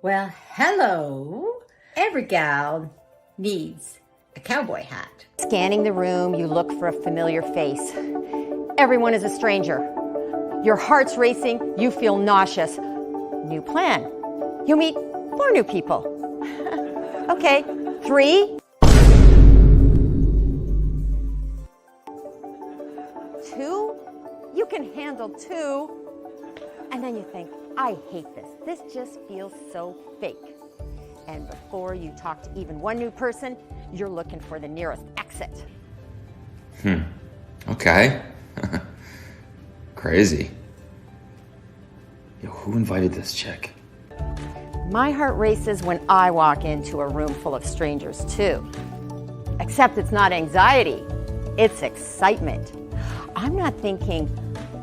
Well, hello. Every gal needs a cowboy hat. Scanning the room, you look for a familiar face. Everyone is a stranger. Your heart's racing, you feel nauseous. New plan. You meet 4 new people. Okay, 3. 2? You can handle 2. And then you think, I hate this. This just feels so fake. And before you talk to even 1 new person, you're looking for the nearest exit. Okay. Crazy. Yo, who invited this chick? My heart races when I walk into a room full of strangers too. Except it's not anxiety, it's excitement. I'm not thinking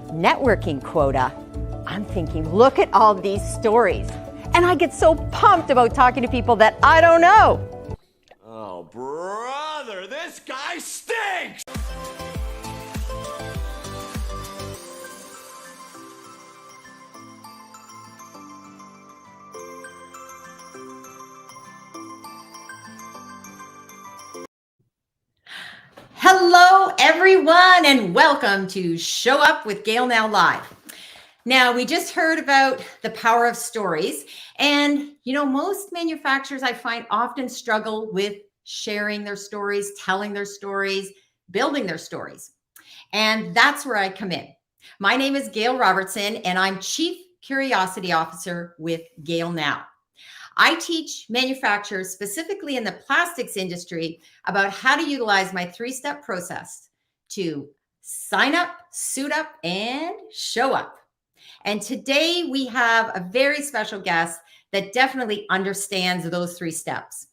networking quota. I'm thinking, look at all these stories. And I get so pumped about talking to people that I don't know. Oh, brother, this guy stinks! Hello, everyone, and welcome to Show Up with GailNow Live. Now, we just heard about the power of stories, and most manufacturers I find often struggle with sharing their stories, telling their stories, building their stories. And that's where I come in. My name is Gail Robertson, and I'm Chief Curiosity Officer with GailNow. I teach manufacturers, specifically in the plastics industry, about how to utilize my 3-step process to sign up, suit up, and show up. And today we have a very special guest that definitely understands those 3 steps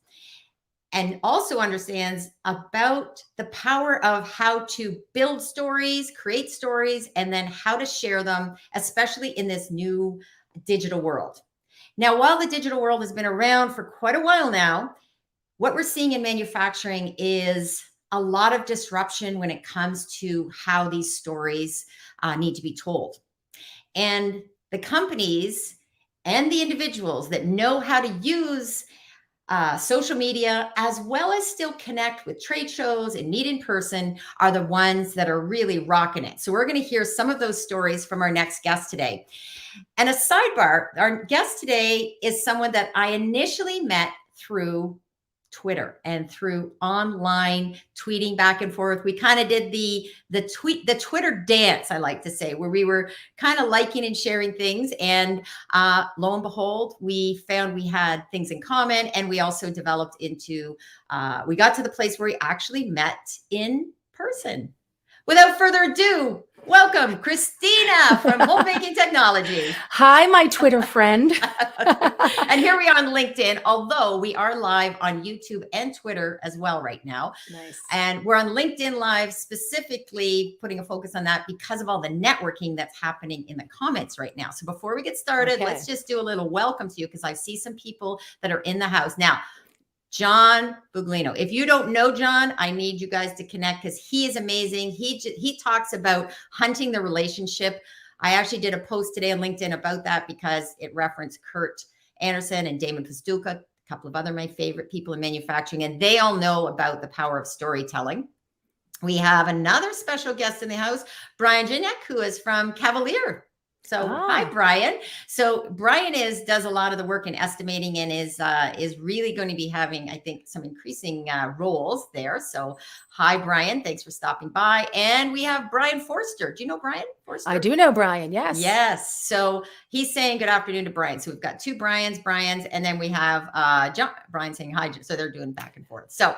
and also understands about the power of how to build stories, create stories, and then how to share them, especially in this new digital world. Now, while the digital world has been around for quite a while now, what we're seeing in manufacturing is a lot of disruption when it comes to how these stories need to be told. And the companies and the individuals that know how to use social media, as well as still connect with trade shows and meet in person, are the ones that are really rocking it. So we're going to hear some of those stories from our next guest today. And a sidebar, our guest today is someone that I initially met through Twitter and through online tweeting back and forth. We kind of did the Twitter dance, I like to say, where we were kind of liking and sharing things. And lo and behold, we found we had things in common, and we also developed into, we got to the place where we actually met in person. Without further ado, welcome, Christina from MoldMaking Technology. Hi, my Twitter friend. And here we are on LinkedIn, although we are live on YouTube and Twitter as well right now. Nice. And we're on LinkedIn Live, specifically putting a focus on that because of all the networking that's happening in the comments right now. So before we get started, let's just do a little welcome to you, because I see some people that are in the house. Now, John Buglino. If you don't know John, I need you guys to connect, because he is amazing. He talks about hunting the relationship. I actually did a post today on LinkedIn about that because it referenced Kurt Anderson and Damon Pastuka, a couple of other my favorite people in manufacturing, and they all know about the power of storytelling. We have another special guest in the house, Brian Janek, who is from Cavalier. So hi, Brian. So Brian does a lot of the work in estimating and is really going to be having, I think, some increasing roles there. So hi, Brian. Thanks for stopping by. And we have Brian Forster. Do you know Brian Forster? I do know Brian. Yes. Yes. So he's saying good afternoon to Brian. So we've got 2 Brians, and then we have John. Brian saying hi. So they're doing back and forth. So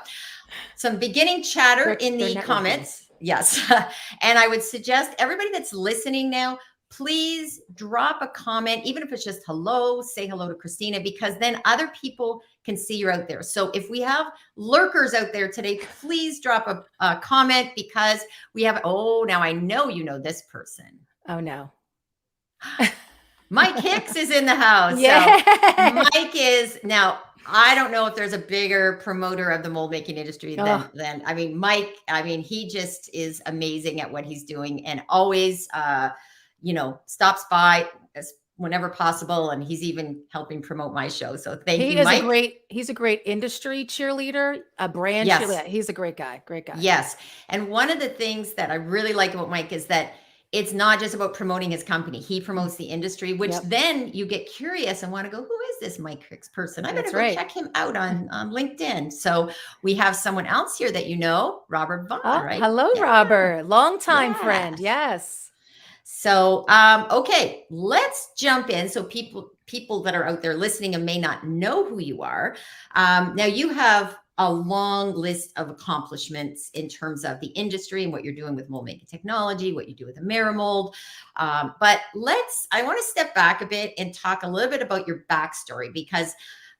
some beginning chatter in the comments. Yes. And I would suggest everybody that's listening now, please drop a comment, even if it's just hello, say hello to Christina, because then other people can see you're out there. So if we have lurkers out there today, please drop a comment, because we have, now I know you know this person. Oh, no. Mike Hicks is in the house. Yeah. So Mike is, now, I don't know if there's a bigger promoter of the mold making industry than Mike. He just is amazing at what he's doing, and always, stops by whenever possible. And he's even helping promote my show. So thank you, Mike. He's a great industry cheerleader, a brand Yes. cheerleader. He's a great guy. Yes. And one of the things that I really like about Mike is that it's not just about promoting his company. He promotes the industry, which then you get curious and want to go, who is this Mike Hicks person? I better go check him out on LinkedIn. So we have someone else here that you know, Robert Vaughn, right? Hello, Robert. Longtime friend. Yes. So, okay, let's jump in. So people that are out there listening and may not know who you are. Now you have a long list of accomplishments in terms of the industry and what you're doing with MoldMaking Technology, what you do with Amerimold. But I want to step back a bit and talk a little bit about your backstory, because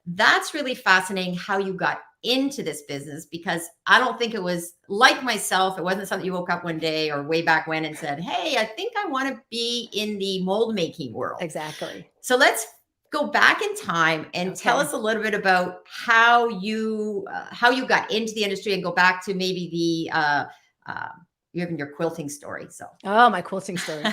that's really fascinating how you got into this business, because I don't think it was like myself. It wasn't something you woke up one day or way back when and said, hey, I think I want to be in the mold making world. Exactly. So let's go back in time and tell us a little bit about how you got into the industry, and go back to maybe even your quilting story. So my quilting story.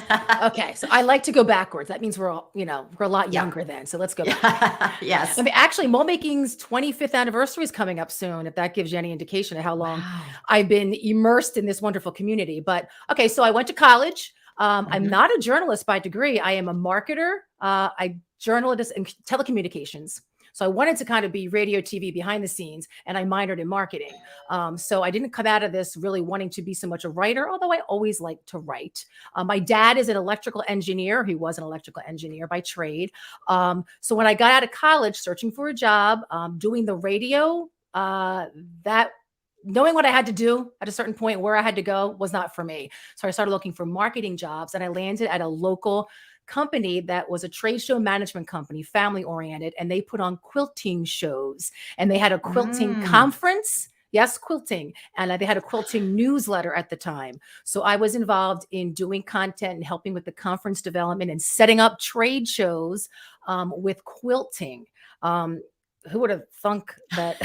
Okay, so I like to go backwards. That means we're a lot younger then. So let's go back. Yes. I mean, actually, MoldMaking's 25th anniversary is coming up soon, if that gives you any indication of how long I've been immersed in this wonderful community. But okay, so I went to college. I'm not a journalist by degree. I am a marketer. I journalist in telecommunications. So I wanted to kind of be radio, TV, behind the scenes, and I minored in marketing. So I didn't come out of this really wanting to be so much a writer, although I always liked to write. My dad is an electrical engineer. He was an electrical engineer by trade. So when I got out of college, searching for a job, doing the radio, knowing what I had to do at a certain point, where I had to go, was not for me. So I started looking for marketing jobs, and I landed at a local company that was a trade show management company, family oriented, and they put on quilting shows, and they had a quilting conference. Yes, quilting. And they had a quilting newsletter at the time. So I was involved in doing content and helping with the conference development and setting up trade shows with quilting. Who would have thunk that?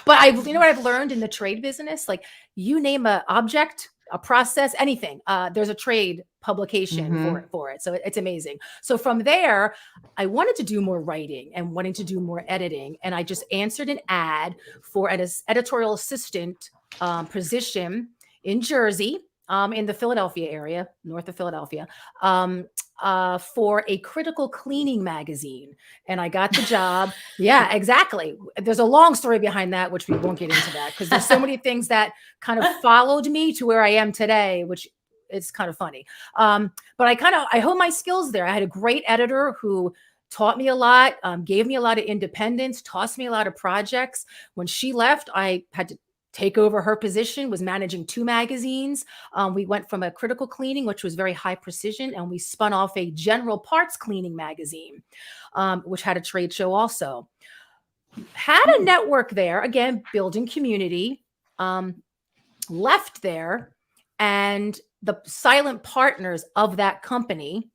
But you know what I've learned in the trade business? Like, you name an object, a process, anything, there's a trade publication for it. So it's amazing. So from there, I wanted to do more writing and wanting to do more editing. And I just answered an ad for an editorial assistant position in Jersey, in the Philadelphia area, north of Philadelphia, for a critical cleaning magazine. And I got the job. Yeah, exactly. There's a long story behind that, which we won't get into that, because there's so many things that kind of followed me to where I am today, which is kind of funny. But I honed my skills there. I had a great editor who taught me a lot, gave me a lot of independence, tossed me a lot of projects. When she left, I had to take over her position, was managing 2 magazines. We went from a critical cleaning, which was very high precision, and we spun off a general parts cleaning magazine, which had a trade show also. Had a network there, again, building community, left there, and the silent partners of that company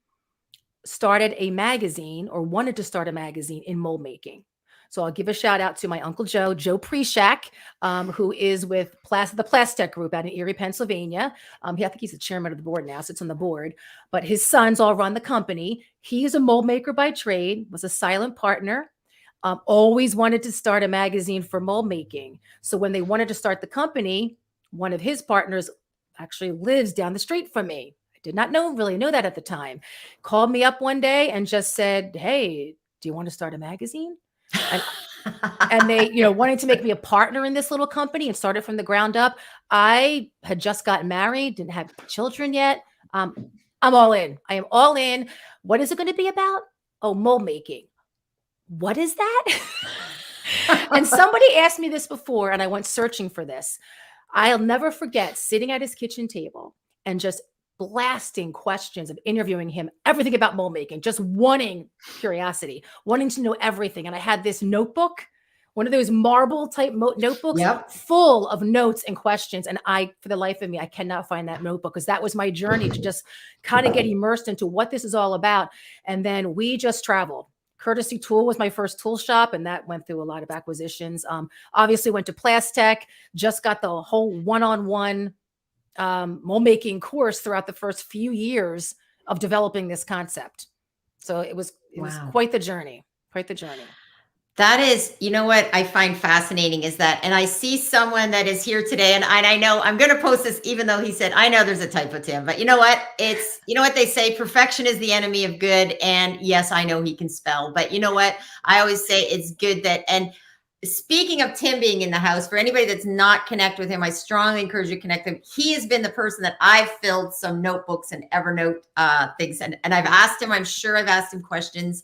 started a magazine, or wanted to start a magazine, in mold making. So I'll give a shout out to my Uncle Joe Preshak, who is with the Plastech Group out in Erie, Pennsylvania. I think he's the chairman of the board now, sits on the board, but his sons all run the company. He is a mold maker by trade, was a silent partner, always wanted to start a magazine for mold making. So when they wanted to start the company, one of his partners actually lives down the street from me. I did not really know that at the time. Called me up one day and just said, hey, do you want to start a magazine? And they, wanted to make me a partner in this little company and start it from the ground up. I had just gotten married, didn't have children yet. I'm all in. I am all in. What is it going to be about? Oh, mold making. What is that? And somebody asked me this before, and I went searching for this. I'll never forget sitting at his kitchen table and just blasting questions and interviewing him, everything about mold making, just wanting curiosity, wanting to know everything. And I had this notebook, one of those marble type notebooks, full of notes and questions. And for the life of me, I cannot find that notebook, because that was my journey to just kind of get immersed into what this is all about. And then we just traveled. Courtesy Tool was my first tool shop, and that went through a lot of acquisitions. Obviously went to Plastech, just got the whole one-on-one mold making course throughout the first few years of developing this concept. So it was Wow. quite the journey, quite the journey. That is, you know what I find fascinating is that, and I see someone that is here today, and I know I'm going to post this, even though he said, I know there's a typo, Tim, but you know what? You know what they say, perfection is the enemy of good. And yes, I know he can spell, but you know what? I always say it's good that, and speaking of Tim being in the house, for anybody that's not connected with him, I strongly encourage you to connect with him. He has been the person that I've filled some notebooks and Evernote things. And I've asked him, I'm sure I've asked him questions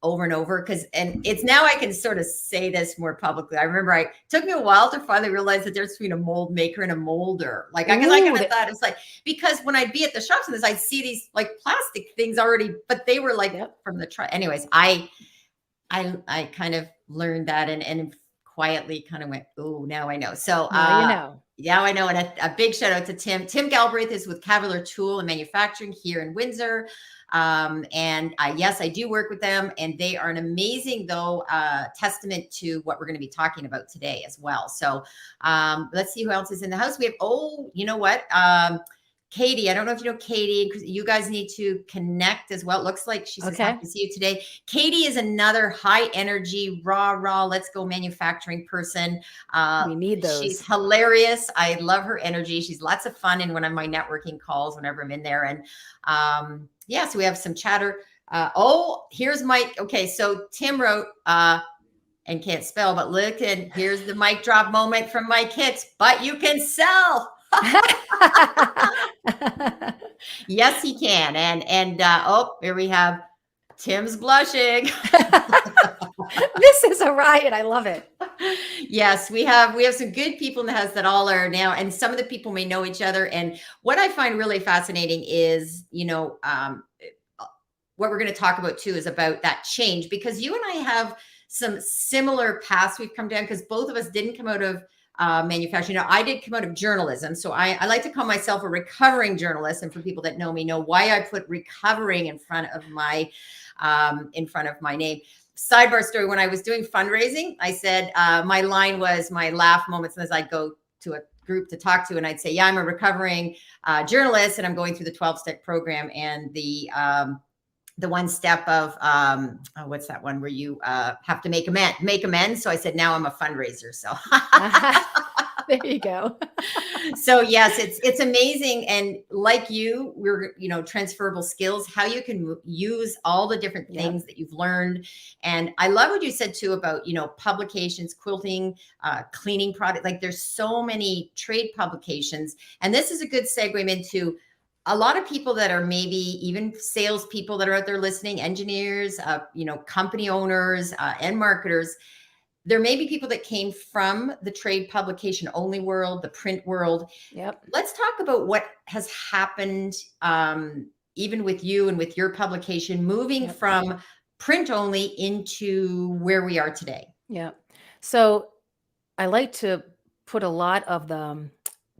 over and over, and it's now I can sort of say this more publicly. I remember it took me a while to finally realize the difference between a mold maker and a molder. Like, because I kind of thought it's like, because when I'd be at the shops and I'd see these like plastic things already, but they were like from the try. Anyways, I kind of learned that and quietly kind of went, oh, now I know. So now you know. Yeah, I know. And a big shout out to Tim. Tim Galbraith is with Cavalier Tool and Manufacturing here in Windsor. Yes, I do work with them, and they are an amazing, though, testament to what we're going to be talking about today as well. So let's see who else is in the house. We have, you know what? Katie, I don't know if you know Katie. You guys need to connect as well. It looks like she says happy to see you today. Katie is another high energy, raw, let's go manufacturing person. We need those. She's hilarious. I love her energy. She's lots of fun in one of my networking calls whenever I'm in there. And so we have some chatter. Here's Mike. Okay, so Tim wrote and can't spell, but look, and here's the mic drop moment from Mike Hicks. But you can sell. Yes, he can. And here we have Tim's blushing. This is a riot. I love it. Yes, we have some good people in the house that all are now, and some of the people may know each other. And what I find really fascinating is, what we're going to talk about too is about that change, because you and I have some similar paths we've come down, because both of us didn't come out of manufacturing. I did come out of journalism. So I like to call myself a recovering journalist. And for people that know me, know why I put recovering in front of my name. Sidebar story. When I was doing fundraising, I said, my line was, my laugh moments as I go to a group to talk to, and I'd say, yeah, I'm a recovering journalist, and I'm going through the 12-step program, and the one step of what's that one where you have to make amends. So I said, now I'm a fundraiser. So there you go. So yes, it's amazing. And like you, we're, transferable skills, how you can use all the different things that you've learned. And I love what you said too about, publications, quilting, cleaning product. Like there's so many trade publications. And this is a good segue into a lot of people that are maybe even salespeople that are out there listening, engineers, company owners, and marketers. There may be people that came from the trade publication only world, the print world. Yep. Let's talk about what has happened, even with you and with your publication, moving from print only into where we are today. Yeah. So I like to put a lot of the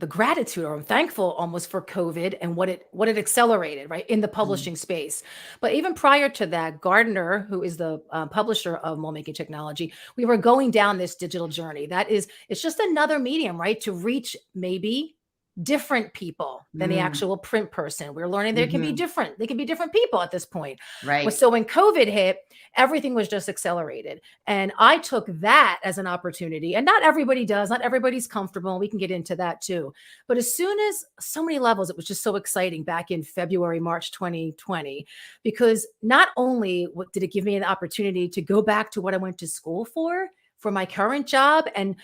gratitude, or I'm thankful almost, for COVID and what it accelerated, right, in the publishing space. But even prior to that, Gardner, who is the publisher of MoldMaking Technology, we were going down this digital journey. It's just another medium, right, to reach maybe different people than the actual print person. We're learning they can be different. They can be different people at this point. Right. So when COVID hit, everything was just accelerated. And I took that as an opportunity. And not everybody does. Not everybody's comfortable. We can get into that too. But as soon as so many levels, it was just so exciting back in February, March 2020, because not only did it give me an opportunity to go back to what I went to school for my current job and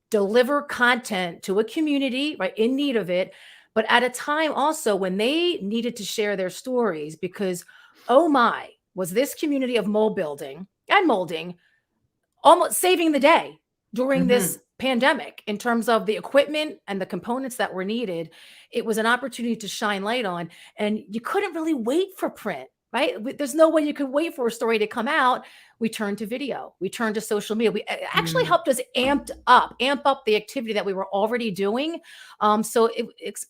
deliver content to a community, right, in need of it, but at a time also when they needed to share their stories, because, oh my, was this community of mold building and molding almost saving the day during this pandemic in terms of the equipment and the components that were needed. It was an opportunity to shine light on, and you couldn't really wait for print. Right? There's no way you could wait for a story to come out. We turned to video. We turned to social media. We actually helped us amp up the activity that we were already doing. So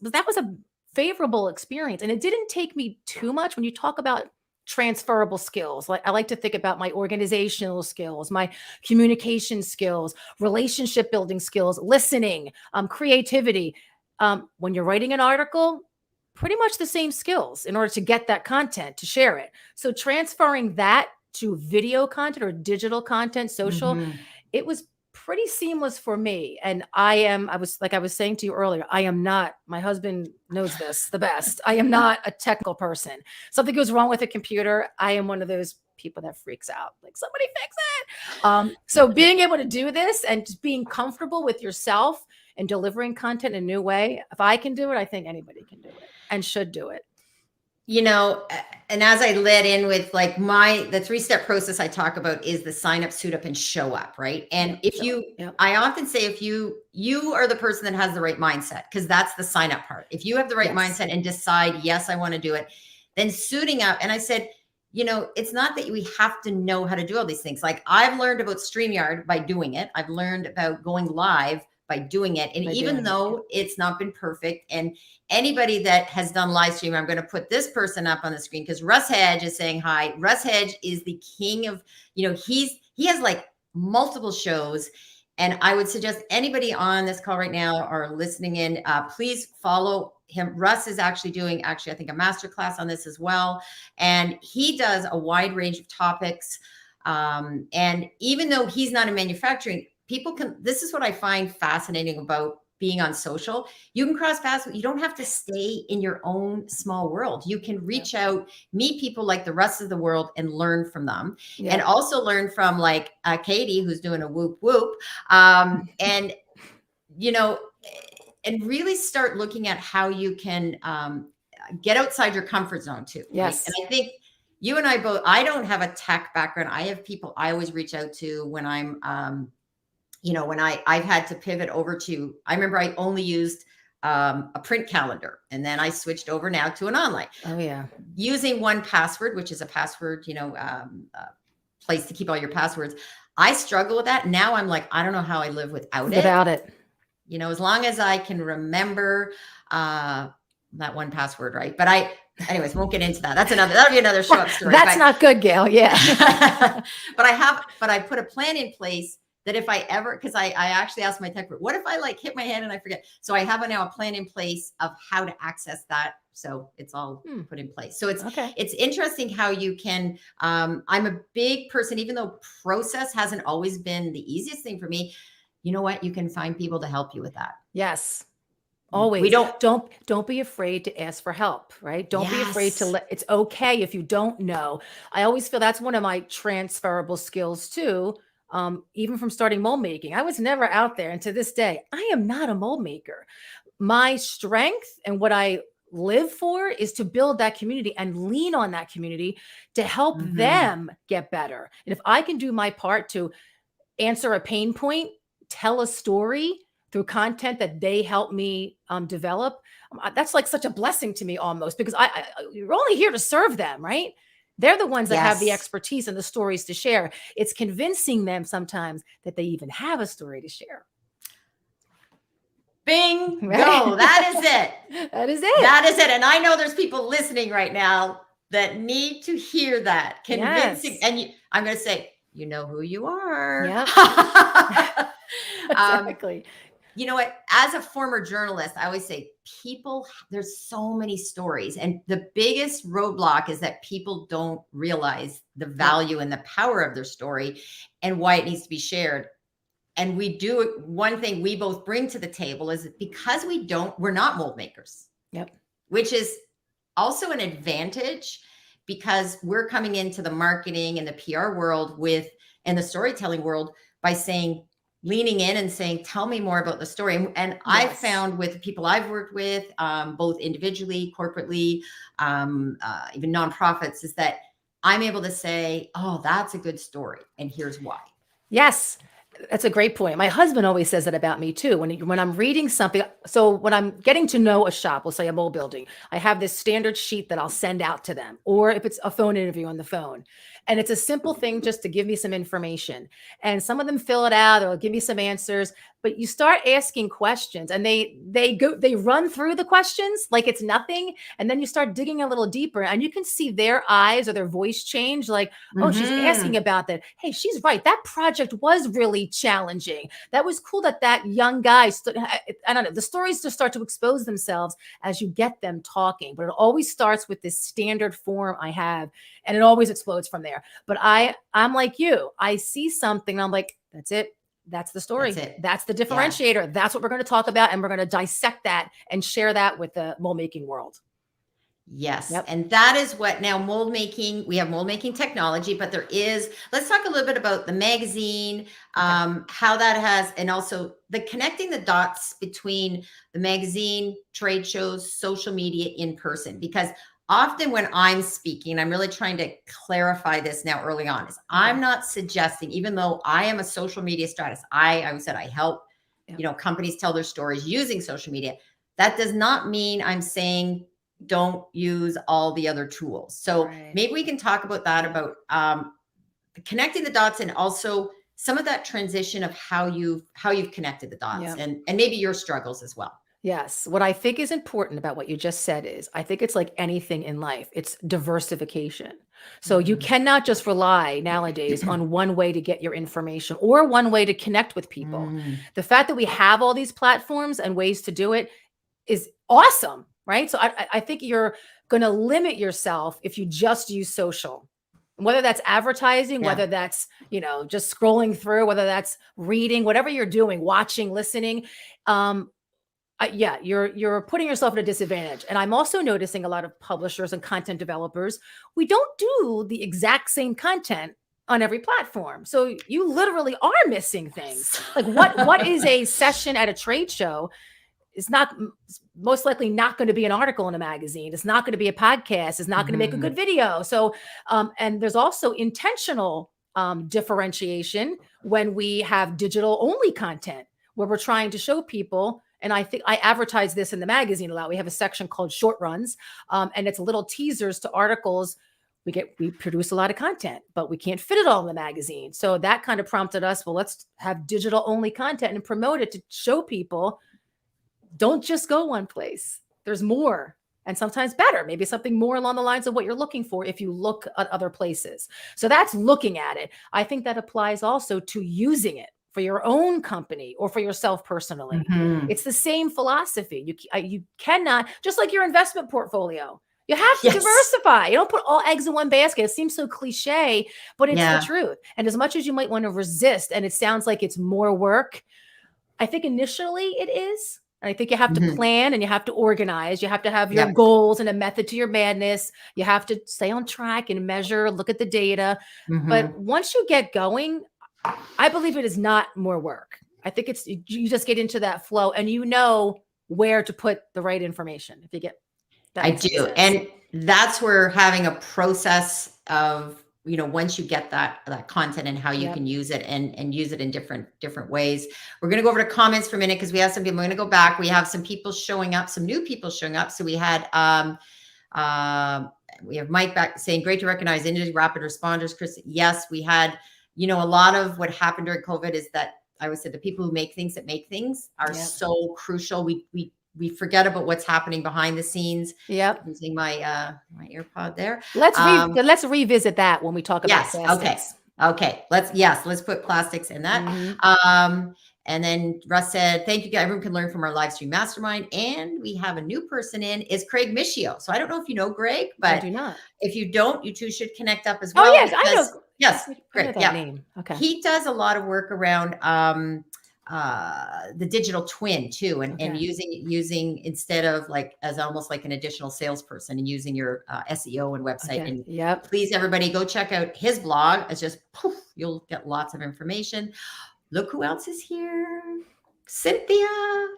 that was a favorable experience. And it didn't take me too much. When you talk about transferable skills, like I like to think about my organizational skills, my communication skills, relationship building skills, listening, creativity. When you're writing an article, pretty much the same skills in order to get that content, to share it. So transferring that to video content or digital content, social, it was pretty seamless for me. And I was saying to you earlier, I am not, my husband knows this the best. I am not a technical person. Something goes wrong with a computer, I am one of those people that freaks out, like, somebody fix it. So being able to do this and just being comfortable with yourself and delivering content in a new way, if I can do it, I think anybody can do it and should do it. You know, and as I led in with like the 3-step process I talk about is the sign up, suit up, and show up, right? And I often say, if you are the person that has the right mindset, because that's the sign up part. If you have the right mindset and decide, yes, I want to do it, then suiting up. And I said, you know, it's not that we have to know how to do all these things. Like, I've learned about StreamYard by doing it. I've learned about going live by doing it. And even though it's not been perfect, and anybody that has done live stream, I'm going to put this person up on the screen because Russ Hedge is saying hi. Russ Hedge is the king of, you know, he has like multiple shows. And I would suggest anybody on this call right now or listening in, please follow him. Russ is actually doing, I think, a masterclass on this as well. And he does a wide range of topics. And even though he's not in manufacturing, people can, this is what I find fascinating about being on social. You can cross paths. You don't have to stay in your own small world. You can reach out, meet people like the rest of the world and learn from them. And also learn from like Katie, who's doing a whoop whoop. And, you know, and really start looking at how you can get outside your comfort zone too. Yes. Right? And I think you and I both, I don't have a tech background. I have people I always reach out to when I'm, you know, when I've had to pivot over to, I remember I only used a print calendar, and then I switched over now to an online. Oh yeah. Using 1Password, which is a password, you know, place to keep all your passwords. I struggle with that. Now I'm like, I don't know how I live without it. You know, as long as I can remember that 1Password, right? But anyways, won't get into that. That'll be another show up story. That's not good, Gail. Yeah. but I put a plan in place that if I ever, because I actually asked my tech, what if I like hit my head and I forget? So I have now a plan in place of how to access that. So it's all put in place. So it's interesting how you can, I'm a big person, even though process hasn't always been the easiest thing for me. You know what? You can find people to help you with that. Yes. Always. We don't be afraid to ask for help, right? Don't be afraid to it's okay if you don't know. I always feel that's one of my transferable skills too. Even from starting mold making, I was never out there. And to this day, I am not a mold maker. My strength and what I live for is to build that community and lean on that community to help them get better. And if I can do my part to answer a pain point, tell a story through content that they help me develop, that's like such a blessing to me almost, because you're only here to serve them, right? They're the ones that have the expertise and the stories to share. It's convincing them sometimes that they even have a story to share. Bingo. Right? That is it. That is it. That is it. And I know there's people listening right now that need to hear that. Convincing. And I'm going to say, you know who you are. Yeah. Exactly. You know what? As a former journalist, I always say there's so many stories. And the biggest roadblock is that people don't realize the value and the power of their story and why it needs to be shared. And one thing we both bring to the table is because we're not mold makers. Yep. Which is also an advantage because we're coming into the marketing and the PR world and the storytelling world by leaning in and saying, tell me more about the story. And I've found with people I've worked with, both individually, corporately, even nonprofits, is that I'm able to say, oh, that's a good story. And here's why. Yes. That's a great point. My husband always says that about me too. When I'm reading something, so when I'm getting to know a shop, we'll say a mold building, I have this standard sheet that I'll send out to them, or if it's a phone interview on the phone. And it's a simple thing just to give me some information. And some of them fill it out, or give me some answers. but you start asking questions, and they run through the questions like it's nothing, and then you start digging a little deeper, and you can see their eyes or their voice change, like, oh, she's asking about that. Hey, she's right. That project was really challenging. That was cool that that young guy I don't know. The stories just start to expose themselves as you get them talking, but it always starts with this standard form I have, and it always explodes from there. But I'm like you. I see something, and I'm like, that's it. That's the story. That's the differentiator. Yeah. That's what we're going to talk about. And we're going to dissect that and share that with the mold making world. Yes. Yep. And that is what now mold making, we have mold making technology, but let's talk a little bit about the magazine, how that has, and also the connecting the dots between the magazine, trade shows, social media, in person, because often when I'm speaking, I'm really trying to clarify this now early on, is I'm not suggesting, even though I am a social media strategist, I said I help, companies tell their stories using social media. That does not mean I'm saying don't use all the other tools. So maybe we can talk about that, about connecting the dots, and also some of that transition of how you've connected the dots, and maybe your struggles as well. Yes. What I think is important about what you just said is, I think it's like anything in life, it's diversification. So you cannot just rely nowadays on one way to get your information or one way to connect with people. The fact that we have all these platforms and ways to do it is awesome, right? So I think you're going to limit yourself if you just use social, whether that's advertising, whether that's, just scrolling through, whether that's reading, whatever you're doing, watching, listening. You're putting yourself at a disadvantage. And I'm also noticing a lot of publishers and content developers, we don't do the exact same content on every platform. So you literally are missing things. Like what is a session at a trade show is most likely not going to be an article in a magazine. It's not going to be a podcast. It's not going to make a good video. So, and there's also intentional differentiation when we have digital only content where we're trying to show people. And I think I advertise this in the magazine a lot. We have a section called short runs, and it's little teasers to articles. We produce a lot of content, but we can't fit it all in the magazine. So that kind of prompted us, well, let's have digital only content and promote it to show people, don't just go one place. There's more, and sometimes better, maybe something more along the lines of what you're looking for if you look at other places. So that's looking at it. I think that applies also to using it for your own company or for yourself personally. It's the same philosophy. You cannot, just like your investment portfolio, you have to diversify. You don't put all eggs in one basket. It seems so cliche, but it's the truth. And as much as you might want to resist, and it sounds like it's more work, I think initially it is. And I think you have to plan, and you have to organize. You have to have your goals and a method to your madness. You have to stay on track and measure, look at the data. But once you get going, I believe it is not more work. I think you just get into that flow, and you know where to put the right information. If you get that. I do. And that's where having a process of, once you get that content and how you can use it and use it in different ways. We're going to go over to comments for a minute, because we have some people. I'm going to go back. We have some people showing up, some new people showing up. So we had, we have Mike back saying, great to recognize industry rapid responders. Chris, yes, we had, a lot of what happened during COVID is that I would say the people who make things are so crucial. We forget about what's happening behind the scenes. Yep. Using my my AirPod there. Let's revisit that when we talk about plastics. Okay. Let's put plastics in that. And then Russ said, thank you guys. Everyone can learn from our live stream mastermind. And we have a new person is Craig Michio. So I don't know if you know Greg, but I do not. If you don't, you two should connect up as well. Oh yes, I know. Yes, great. Yeah. Name. Okay. He does a lot of work around the digital twin too, and using instead of like as almost like an additional salesperson, and using your SEO and website. And please, everybody, go check out his blog. It's just you'll get lots of information. Look who else is here. Cynthia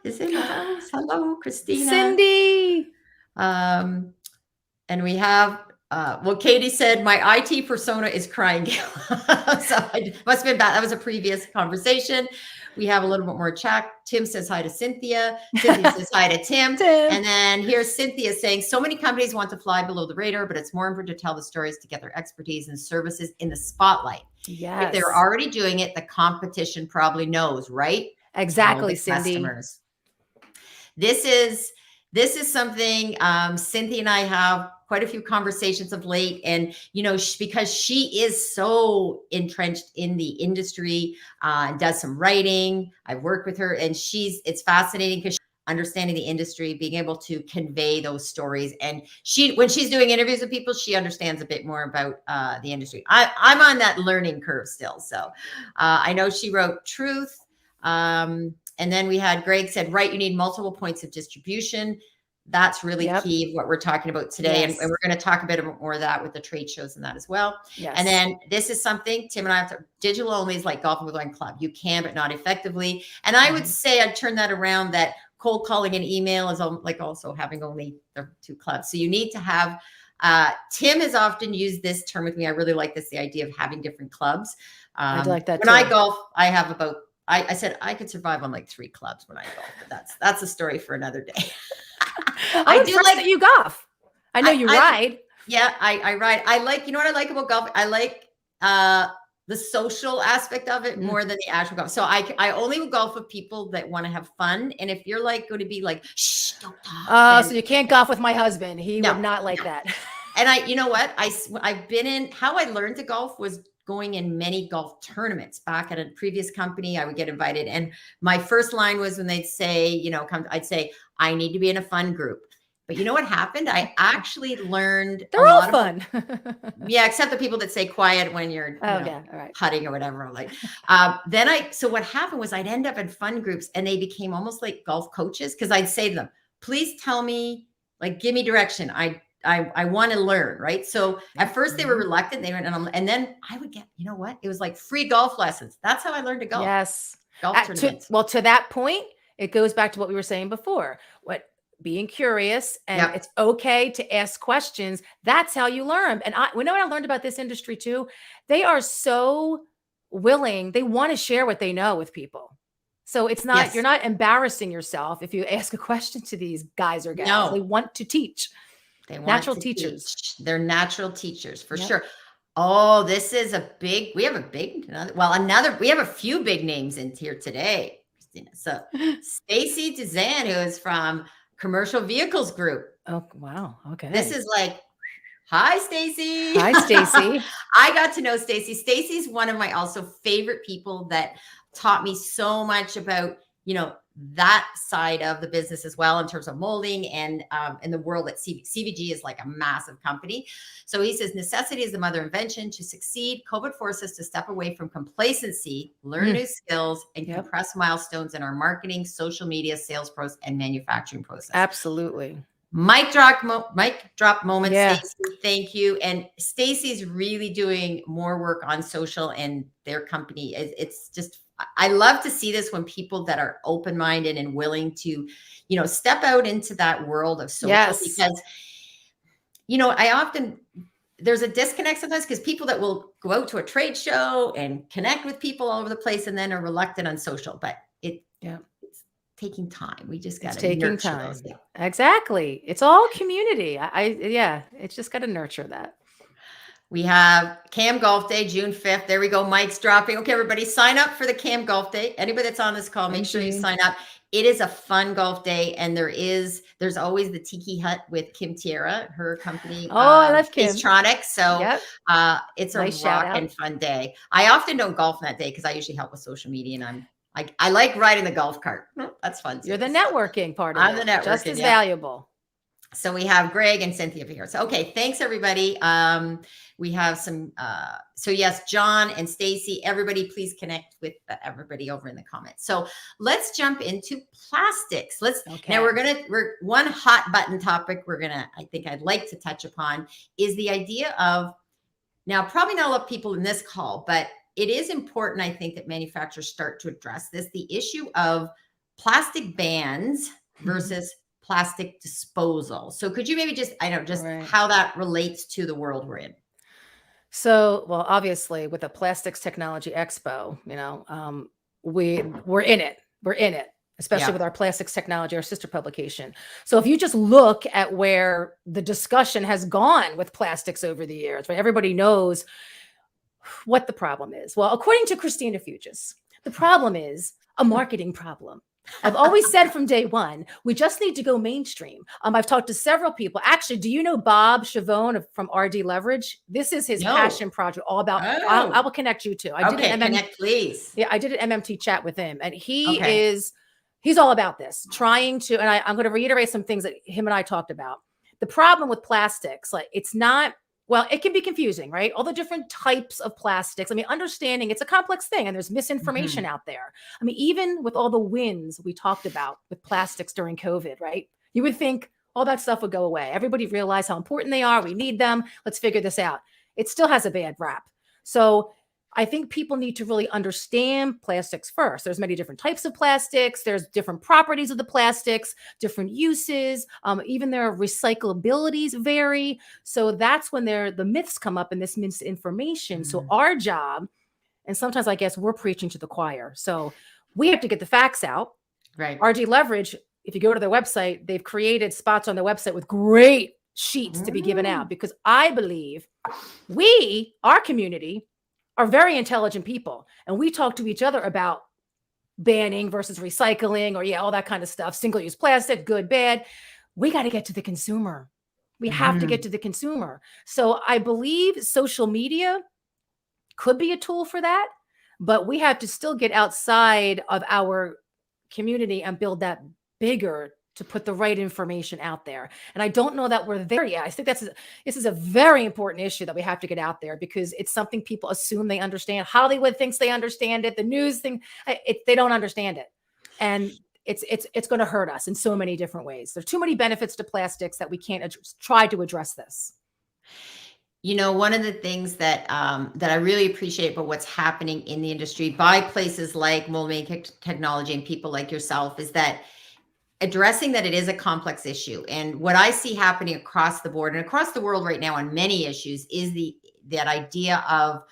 is in the house. Hello, Christina. Cindy. And we have Katie said, my IT persona is crying. So it must have been bad. That was a previous conversation. We have a little bit more chat. Tim says hi to Cynthia. Cynthia says hi to Tim. And then here's Cynthia saying, so many companies want to fly below the radar, but it's more important to tell the stories to get their expertise and services in the spotlight. Yes. If they're already doing it, the competition probably knows, right? Exactly, the Cindy. customers. This is something Cynthia and I have quite a few conversations of late, and because she is so entrenched in the industry, does some writing. I've worked with her, and it's fascinating because understanding the industry, being able to convey those stories, and when she's doing interviews with people, she understands a bit more about the industry. I'm on that learning curve still, so I know she wrote Truth. And then we had Greg said, right, you need multiple points of distribution. That's really key of what we're talking about today. And we're going to talk a bit more of that with the trade shows and that as well. Yes. And then this is something Tim and I have to, digital only is like golfing with one club. You can, but not effectively. And I would say I'd turn that around, that cold calling and email is like also having only the 2 clubs. So you need to have, Tim has often used this term with me. I really like this, the idea of having different clubs. I like that when too. I golf, I have about, I said I could survive on like 3 clubs when I golf, but that's a story for another day. I do like that you golf. I know you ride. Yeah, I ride. I like, what I like about golf? I like the social aspect of it more than the actual golf. So I only will golf with people that want to have fun. And if you're like going to be like, shh, don't talk. So you can't golf with my husband. He would not like that. And you know what? I've been in, how I learned to golf was going in many golf tournaments. Back at a previous company, I would get invited. And my first line was when they'd say, I'd say, I need to be in a fun group. But you know what happened? I actually learned they're all fun. Yeah, except the people that say quiet when you're putting or whatever. Like, so what happened was I'd end up in fun groups, and they became almost like golf coaches, because I'd say to them, please tell me, like, give me direction. I want to learn, right? So at first they were reluctant. They went, and then I would get, you know what? It was like free golf lessons. That's how I learned to golf. Yes. Golf tournaments. To that point, it goes back to what we were saying before. Being curious, and it's okay to ask questions. That's how you learn. And what I learned about this industry too, they are so willing. They want to share what they know with people. So it's not, you're not embarrassing yourself if you ask a question to these guys or gals. No. They want to teach. They want natural to teachers. Teach. They're natural teachers for sure. Oh, this is we have a few big names in here today, Christina. So Stacy Dezan, who is from Commercial Vehicles Group. Oh, wow. Okay. This is like, hi, Stacy. Hi, Stacy. I got to know Stacy. Stacy's one of my also favorite people that taught me so much about, that side of the business as well, in terms of molding and in the world that CVG is like a massive company. So he says, necessity is the mother of invention. To succeed, COVID forced us to step away from complacency, learn new skills, and compress milestones in our marketing, social media, sales process, and manufacturing process. Absolutely. Mic drop moment, Stacey. Thank you. And Stacey's really doing more work on social and their company. It's just, I love to see this when people that are open-minded and willing to, step out into that world of social, because, there's a disconnect sometimes, because people that will go out to a trade show and connect with people all over the place and then are reluctant on social, but it's taking time. We just got to nurture time. Those. Exactly. It's all community. It's just got to nurture that. We have Cam Golf Day, June 5th. There we go. Mike's dropping. Okay, everybody sign up for the Cam Golf Day. Anybody that's on this call, make sure you sign up. It is a fun golf day. And there's always the Tiki Hut with Kim Tierra, her company. Oh, I love Kim. Spacetronics. So it's a rockin' fun day. I often don't golf that day because I usually help with social media, and I like riding the golf cart. That's fun too. You're the networking part of it. I'm the networking. Just as valuable. So we have Greg and Cynthia here. So, okay. Thanks everybody. We have some, so yes, John and Stacy, everybody, please connect with everybody over in the comments. So let's jump into plastics. Now we're one hot button topic. I think I'd like to touch upon is the idea of, now probably not a lot of people in this call, but it is important, I think, that manufacturers start to address this, the issue of plastic bans versus plastic disposal. So could you maybe just how that relates to the world we're in? So, well, obviously with the Plastics Technology Expo, we're in it. We're in it, especially with our Plastics Technology, our sister publication. So if you just look at where the discussion has gone with plastics over the years, right? Everybody knows what the problem is. Well, according to Christina Fuges, the problem is a marketing problem. I've always said from day one, we just need to go mainstream. I've talked to several people. Actually, do you know Bob Chavone from RD Leverage? This is his No. passion project, all about. Oh. I will connect you to. I did Okay, an connect, please. Yeah, I did an MMT chat with him, and Okay. he's all about this, trying to. And I'm going to reiterate some things that him and I talked about. The problem with plastics, like it's not. Well, it can be confusing, right? All the different types of plastics. I mean, understanding it's a complex thing and there's misinformation out there. I mean, even with all the wins we talked about with plastics during COVID, right? You would think all that stuff would go away. Everybody realized how important they are. We need them. Let's figure this out. It still has a bad rap. So I think people need to really understand plastics first. There's many different types of plastics. There's different properties of the plastics, different uses. Even their recyclabilities vary. So that's when the myths come up and this misinformation. So our job, and sometimes I guess we're preaching to the choir. So we have to get the facts out. Right. RG Leverage, if you go to their website, they've created spots on their website with great sheets to be given out, because I believe our community, are very intelligent people. And we talk to each other about banning versus recycling or all that kind of stuff. Single-use plastic, good, bad. We got to get to the consumer. We have to get to the consumer. So I believe social media could be a tool for that, but we have to still get outside of our community and build that bigger to put the right information out there. And I don't know that we're there yet. I think this is a very important issue that we have to get out there, because it's something people assume they understand. Hollywood thinks they understand it. The news they don't understand it. And it's going to hurt us in so many different ways. There's too many benefits to plastics that we can't try to address this. You know, one of the things that that I really appreciate about what's happening in the industry by places like MoldMaking Technology and people like yourself is that addressing that it is a complex issue. And what I see happening across the board and across the world right now on many issues is that idea of,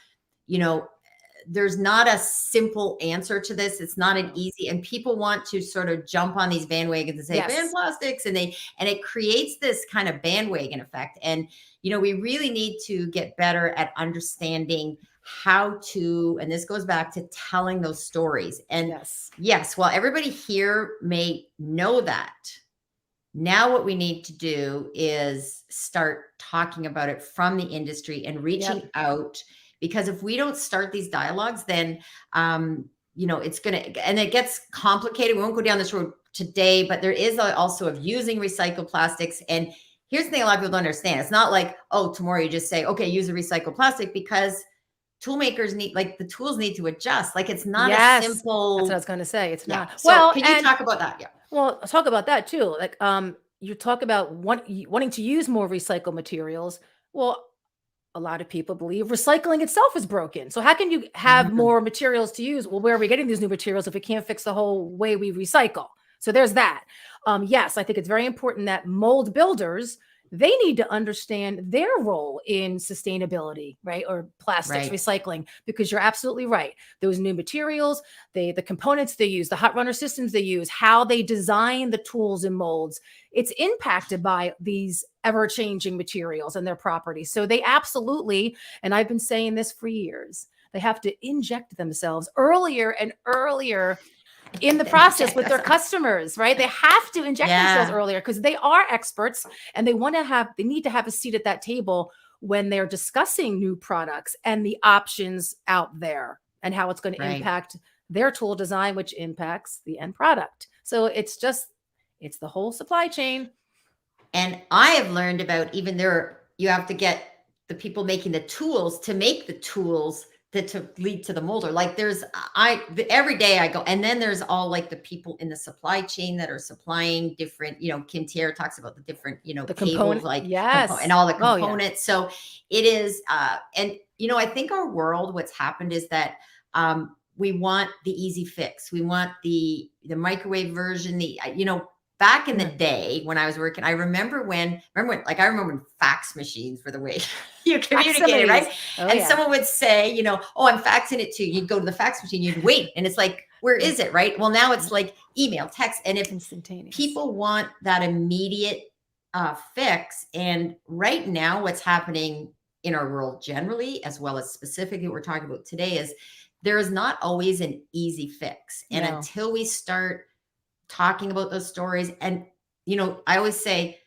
there's not a simple answer to this. It's not an easy, and people want to sort of jump on these bandwagons and say ban plastics, and it creates this kind of bandwagon effect. And, we really need to get better at understanding how to, and this goes back to telling those stories. And yes, while everybody here may know that, now what we need to do is start talking about it from the industry and reaching out, because if we don't start these dialogues, then, it's going to, and it gets complicated. We won't go down this road today, but there is also of using recycled plastics. And here's the thing a lot of people don't understand. It's not like, oh, tomorrow you just say, okay, use a recycled plastic, because tool makers the tools need to adjust. Like it's not a simple. That's what I was going to say. It's not. So well, can you talk about that? Yeah. Well, I'll talk about that too. Like, you talk about wanting to use more recycled materials. Well, a lot of people believe recycling itself is broken. So how can you have more materials to use? Well, where are we getting these new materials if we can't fix the whole way we recycle? So there's that. Yes, I think it's very important that mold builders, they need to understand their role in sustainability, right? Or plastics recycling, because you're absolutely right. Those new materials, the components they use, the hot runner systems they use, how they design the tools and molds, it's impacted by these ever-changing materials and their properties. So they absolutely, and I've been saying this for years, they have to inject themselves earlier and earlier in the process with their customers, right? They have to inject themselves earlier, because they are experts and they need to have a seat at that table when they're discussing new products and the options out there and how it's going to impact their tool design, which impacts the end product. So it's the whole supply chain. And I have learned about you have to get the people making the tools to make the tools to lead to the molder. Like every day I go, and then there's all like the people in the supply chain that are supplying different, Kim Tier talks about the different, the cables, like and all the components. So it is, and I think our world, what's happened is that we want the easy fix. We want the microwave version, back in the day when I was working, I remember when fax machines were the way you communicated, right? Someone would say, oh, I'm faxing it to you. You'd go to the fax machine, you'd wait. And it's like, where is it, right? Well, now it's like email, text. And if people want that immediate fix, and right now what's happening in our world generally, as well as specifically what we're talking about today, is there is not always an easy fix. And No. until we start talking about those stories, and, you know, I always say,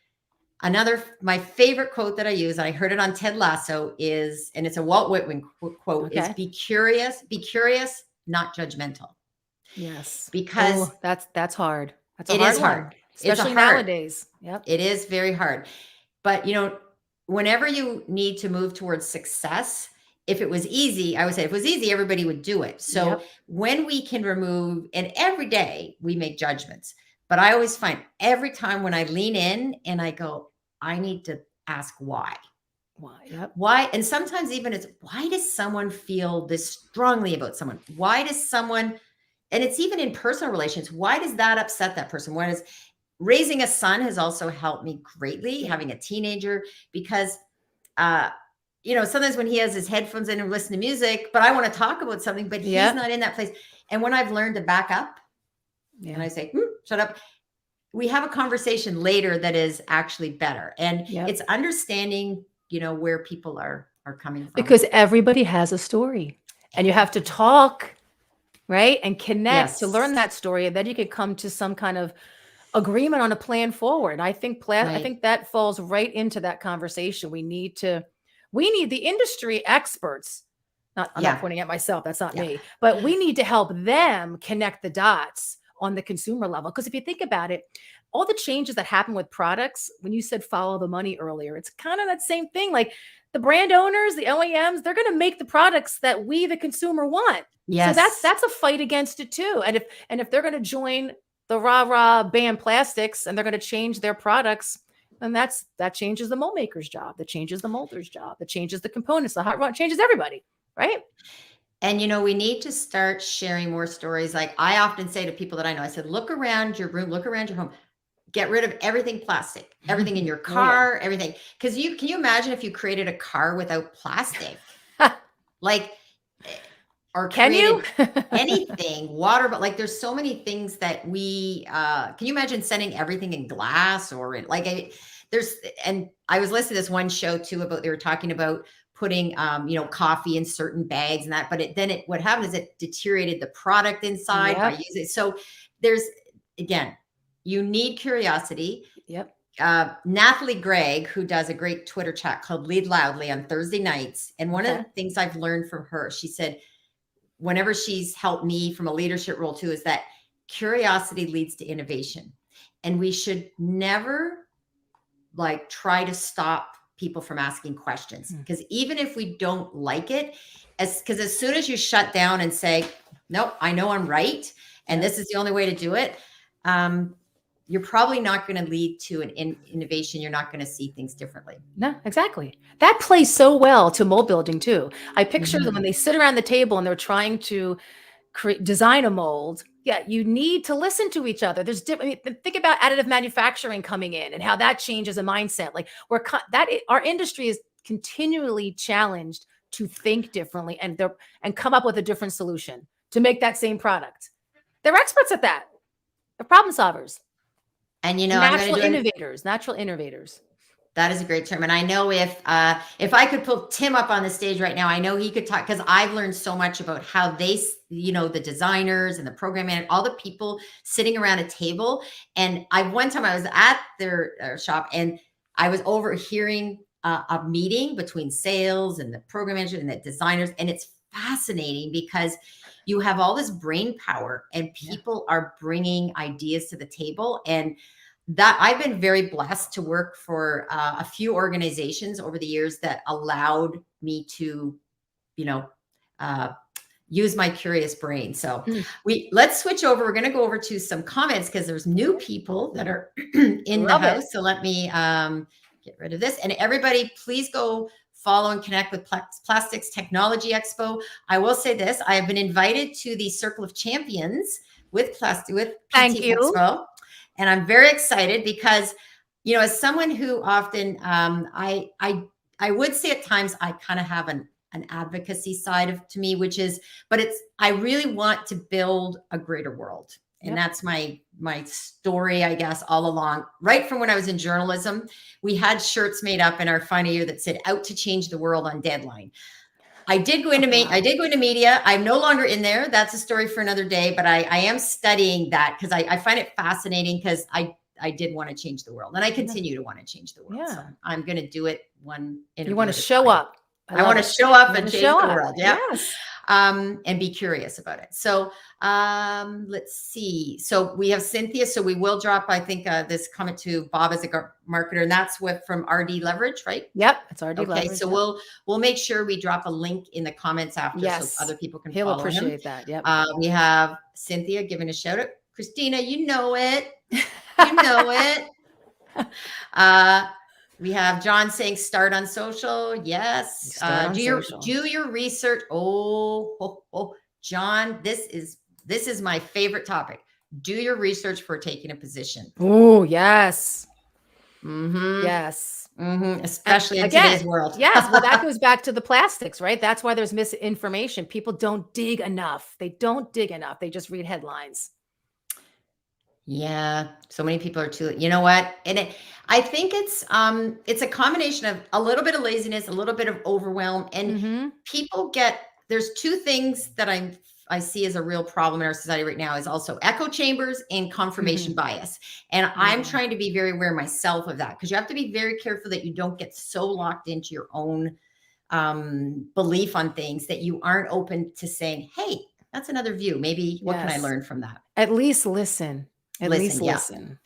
my favorite quote that I use, I heard it on Ted Lasso, is, and it's a Walt Whitman quote, is Okay. be curious, not judgmental. Yes. Because that's hard. That's a it hard is one, hard. especially nowadays. Yep. It is very hard. But, you know, whenever you need to move towards success, if it was easy, I would say if it was easy, everybody would do it. So Yep. when we can remove, and every day we make judgments, but I always find every time when I lean in and I go, I need to ask why. Why? Yep. Why? And sometimes even it's, why does someone feel this strongly about someone? Why does someone, and it's even in personal relations, why does that upset that person? Why does raising a son has also helped me greatly, having a teenager, because, you know, sometimes when he has his headphones in and listen to music, but I want to talk about something, but he's not in that place. And when I've learned to back up and I say, shut up, we have a conversation later that is actually better. And it's understanding, you know, where people are coming from. Because everybody has a story and you have to talk, right? And connect to learn that story. And then you can come to some kind of agreement on a plan forward. I think that falls right into that conversation. We need the industry experts. I'm not pointing at myself. That's not me, but we need to help them connect the dots on the consumer level. Because if you think about it, all the changes that happen with products, when you said follow the money earlier, it's kind of that same thing. Like the brand owners, the OEMs, they're going to make the products that we, the consumer, want. Yes. So that's a fight against it too. And if they're going to join the rah-rah ban plastics and they're going to change their products, then that changes the mold maker's job. That changes the molder's job. That changes the components. The hot rod changes everybody, right? And, you know, we need to start sharing more stories. Like I often say to people that I know, I said, look around your room, look around your home, get rid of everything plastic, everything in your car, everything. Because can you imagine if you created a car without plastic? Like, or can you anything, water, but like there's so many things that we, can you imagine sending everything in glass or in and I was listening to this one show too they were talking about putting, you know, coffee in certain bags and that, but what happened is it deteriorated the product inside by using it. So again, you need curiosity. Yep. Nathalie Gregg, who does a great Twitter chat called Lead Loudly on Thursday nights. And one of the things I've learned from her, she said, whenever she's helped me from a leadership role too, is that curiosity leads to innovation. And we should never like try to stop people from asking questions. Because even if we don't like it, because as soon as you shut down and say, nope, I know I'm right, and this is the only way to do it, you're probably not going to lead to an innovation. You're not going to see things differently. No, exactly. That plays so well to mold building too. I picture them when they sit around the table and they're trying to design a mold. Yeah, you need to listen to each other. There's different. Think about additive manufacturing coming in and how that changes a mindset. Like our industry is continually challenged to think differently and come up with a different solution to make that same product. They're experts at that. They're problem solvers. And, you know, natural innovators. That is a great term. And I know if I could put Tim up on the stage right now, I know he could talk, because I've learned so much about how they, you know, the designers and the program and all the people sitting around a table. And one time I was at their shop and I was overhearing a meeting between sales and the program manager and the designers. And it's fascinating because you have all this brain power and people are bringing ideas to the table. And that I've been very blessed to work for a few organizations over the years that allowed me to, you know, use my curious brain. So let's switch over. We're going to go over to some comments because there's new people that are in the house. So let me get rid of this. And everybody, please go follow and connect with Plastics Technology Expo. I will say this: I have been invited to the Circle of Champions with PT Expo. And I'm very excited because, you know, as someone who often, I would say at times I kind of have an advocacy side to me, I really want to build a greater world. And that's my story, I guess, all along. Right from when I was in journalism, we had shirts made up in our final year that said "Out to Change the World" on deadline. I did go into media. I'm no longer in there. That's a story for another day, but I am studying that because I find it fascinating because I did want to change the world and I continue to want to change the world. Yeah. So I'm going to do it one interview. You want to show up. I want to show up and change the up. world. Yeah. Yes. And be curious about it. So let's see. So we have Cynthia. So we will drop, I think, this comment to Bob as a marketer, and that's from RD Leverage, right? Yep, it's RD Leverage. Okay, so we'll make sure we drop a link in the comments after so other people can follow him. He'll appreciate that. Yep. We have Cynthia giving a shout out. Christina, you know it. You know it. We have John saying start on social. Yes. Do your research. John, this is my favorite topic. Do your research for taking a position. Oh, yes. Yes. Especially in today's world. Yes. Well, that goes back to the plastics, right? That's why there's misinformation. People don't dig enough. They don't dig enough. They just read headlines. Yeah. So many people are you know what? And I think it's a combination of a little bit of laziness, a little bit of overwhelm, and people there's two things that I see as a real problem in our society right now is also echo chambers and confirmation bias. And I'm trying to be very aware myself of that because you have to be very careful that you don't get so locked into your own belief on things that you aren't open to saying, hey, that's another view. Maybe what can I learn from that? At least listen. Listen.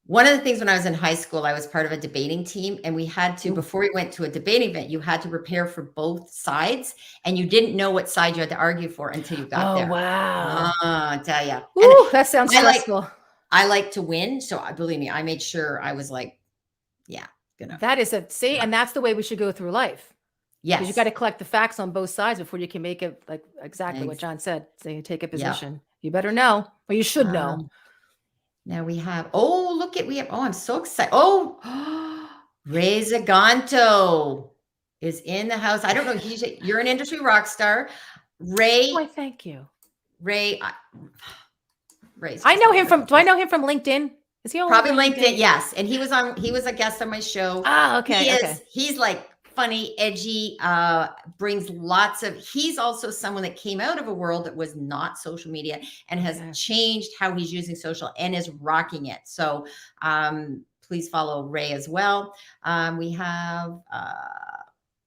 One of the things when I was in high school, I was part of a debating team, and we had to, before we went to a debating event, you had to prepare for both sides, and you didn't know what side you had to argue for until you got there. Wow. I tell you. Ooh, that sounds stressful. I like to win. So believe me, I made sure I was like, that is and that's the way we should go through life. Yes. Because you got to collect the facts on both sides before you can make it like exactly what John said. So you take a position. You better know, or you should know. Now we have, I'm so excited. Ray Zaganto is in the house. I don't know. You're an industry rock star. Ray. Why, thank you. Ray. I know him do I know him from LinkedIn? Is he on probably LinkedIn? Yes. And he was a guest on my show. Ah, okay. He's like funny, edgy, brings he's also someone that came out of a world that was not social media and has changed how he's using social and is rocking it. So please follow Ray as well. We have,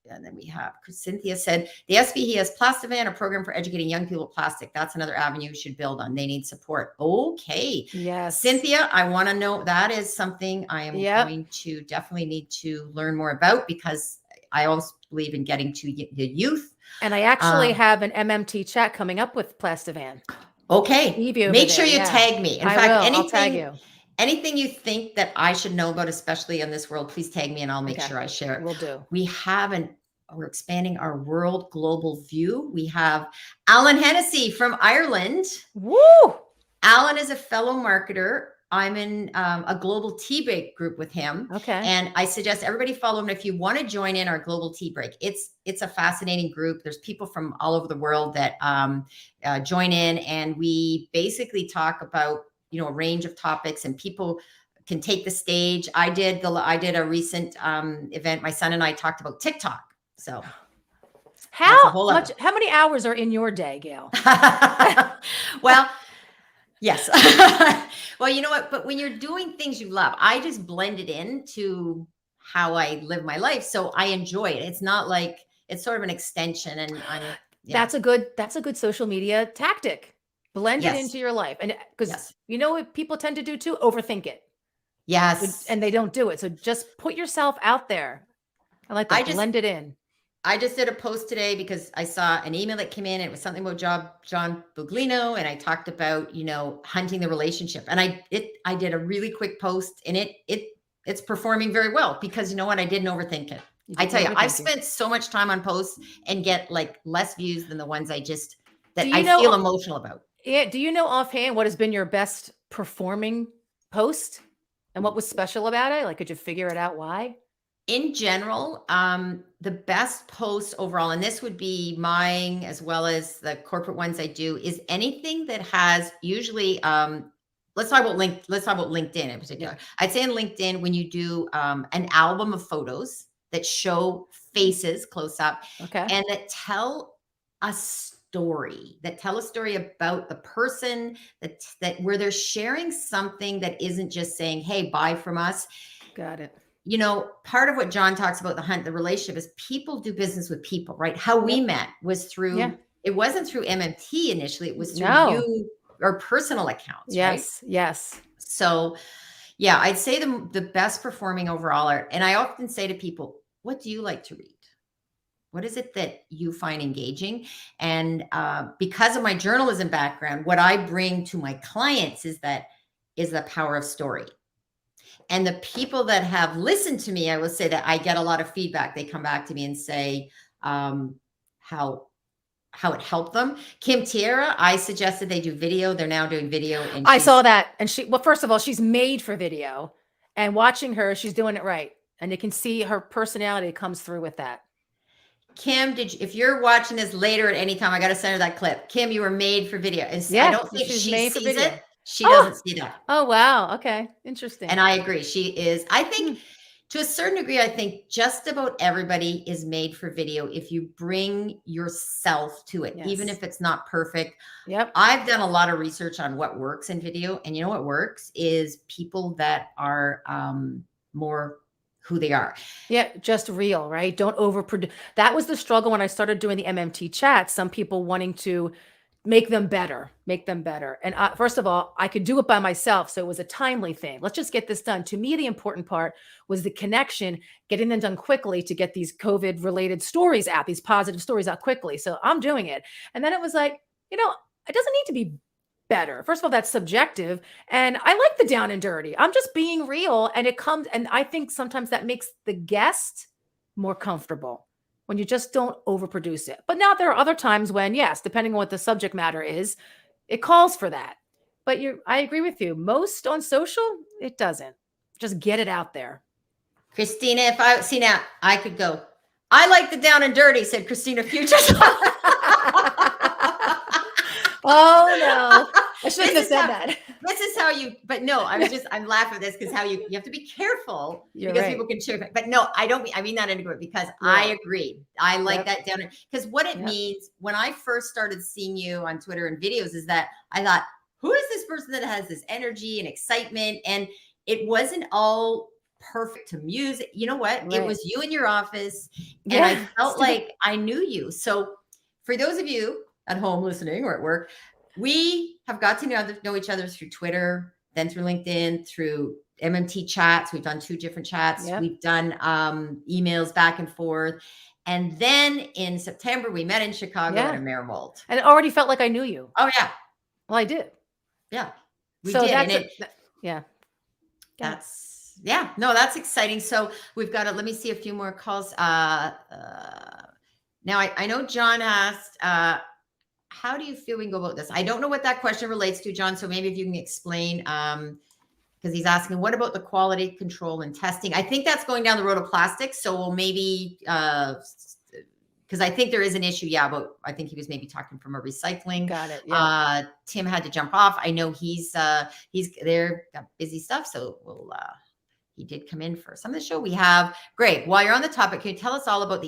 and then we have Cynthia said, the SVE has Plastivan, a program for educating young people with plastic. That's another avenue you should build on. They need support. Okay. Yes. Cynthia, I want to know, that is something I am going to definitely need to learn more about because I always believe in getting to the youth. And I actually have an MMT chat coming up with Plastivan. Okay. Make sure you tag me. In fact, I'll tag you. Anything you think that I should know about, especially in this world, please tag me and I'll make sure I share it. Will do. We're expanding our world global view. We have Alan Hennessy from Ireland. Woo! Alan is a fellow marketer. I'm in a global tea break group with him. Okay. And I suggest everybody follow him. If you want to join in our global tea break, it's a fascinating group. There's people from all over the world that join in, and we basically talk about, a range of topics, and people can take the stage. I did a recent event. My son and I talked about TikTok. So how many hours are in your day, Gail? Well, yes. Well, you know what? But when you're doing things you love, I just blend it into how I live my life. So I enjoy it. It's not like it's sort of an extension. And that's a good social media tactic. Blend it into your life. And because you know what people tend to do too? Overthink it. Yes. And they don't do it. So just put yourself out there. I like that. Blend it in. I just did a post today because I saw an email that came in. It was something about John Buglino, and I talked about, hunting the relationship. And I did a really quick post, and it's performing very well because you know what? I didn't overthink it. I tell you, I've spent so much time on posts and get like less views than the ones I feel emotional about. Yeah. Do you know offhand what has been your best performing post and what was special about it? Like, could you figure it out why? In general, the best post overall, and this would be mine as well as the corporate ones I do, is anything that has usually, let's talk about LinkedIn in particular. I'd say in LinkedIn, when you do an album of photos, that show faces close up Okay. and that tell a story, about the person, that where they're sharing something that isn't just saying, hey, buy from us. Got it. You know, part of what John talks about the relationship is people do business with people, right? How we met was through, it wasn't through MMT initially, it was through you or personal accounts, right? Yes. So yeah, I'd say the best performing overall are, and I often say to people, what do you like to read? What is it that you find engaging? And because of my journalism background, what I bring to my clients is the power of story. And the people that have listened to me, I will say that I get a lot of feedback. They come back to me and say how it helped them. Kim Tierra, I suggested they do video. They're now doing video. And I saw that. And first of all, she's made for video, and watching her, she's doing it right. And you can see her personality comes through with that. Kim, if you're watching this later at any time, I got to send her that clip. Kim, you were made for video. And I don't think she sees it. She doesn't see that. Oh, wow. Okay. Interesting. And I agree. She is, I think to a certain degree, I think just about everybody is made for video if you bring yourself to it, even if it's not perfect. Yep. I've done a lot of research on what works in video. And you know what works is people that are more who they are. Yeah, just real, right? Don't overproduce. That was the struggle when I started doing the MMT chats. Some people wanting to make them better. And first of all, I could do it by myself. So it was a timely thing. Let's just get this done. To me, the important part was the connection, getting them done quickly to get these COVID related stories out, these positive stories out quickly. So I'm doing it. And then it was like, it doesn't need to be better. First of all, that's subjective. And I like the down and dirty. I'm just being real. And I think sometimes that makes the guest more comfortable when you just don't overproduce it. But now there are other times when, yes, depending on what the subject matter is, it calls for that. But I agree with you. Most on social, it doesn't. Just get it out there. Christina, now I could go, I like the down and dirty, said Christina Fuges. Oh no. I shouldn't have said that. This is how but no, I'm laughing at this because you have to be careful because people can share. But no, I mean that in a group because I agree. I like that down because what it means when I first started seeing you on Twitter and videos is that I thought, who is this person that has this energy and excitement? And it wasn't all perfect to music. You know what? It was you in your office. And I felt like I knew you. So for those of you at home listening or at work, we have got to know each other through Twitter, then through LinkedIn, through MMT chats. We've done 2 different chats. Yep. We've done emails back and forth. And then in September, we met in Chicago at Amerimold. And it already felt like I knew you. Oh, yeah. Well, I did. Yeah. We did. That's exciting. So we've got let me see a few more calls. Now I know John asked, how do you feel we can go about this? I don't know what that question relates to, John. So maybe if you can explain, because he's asking, what about the quality control and testing? I think that's going down the road of plastics. So we'll maybe, because I think there is an issue. But I think he was maybe talking from a recycling. Got it. Yeah. Tim had to jump off. I know he's there, got busy stuff. So he did come in for some of the show. We have Greg. While you're on the topic, can you tell us all about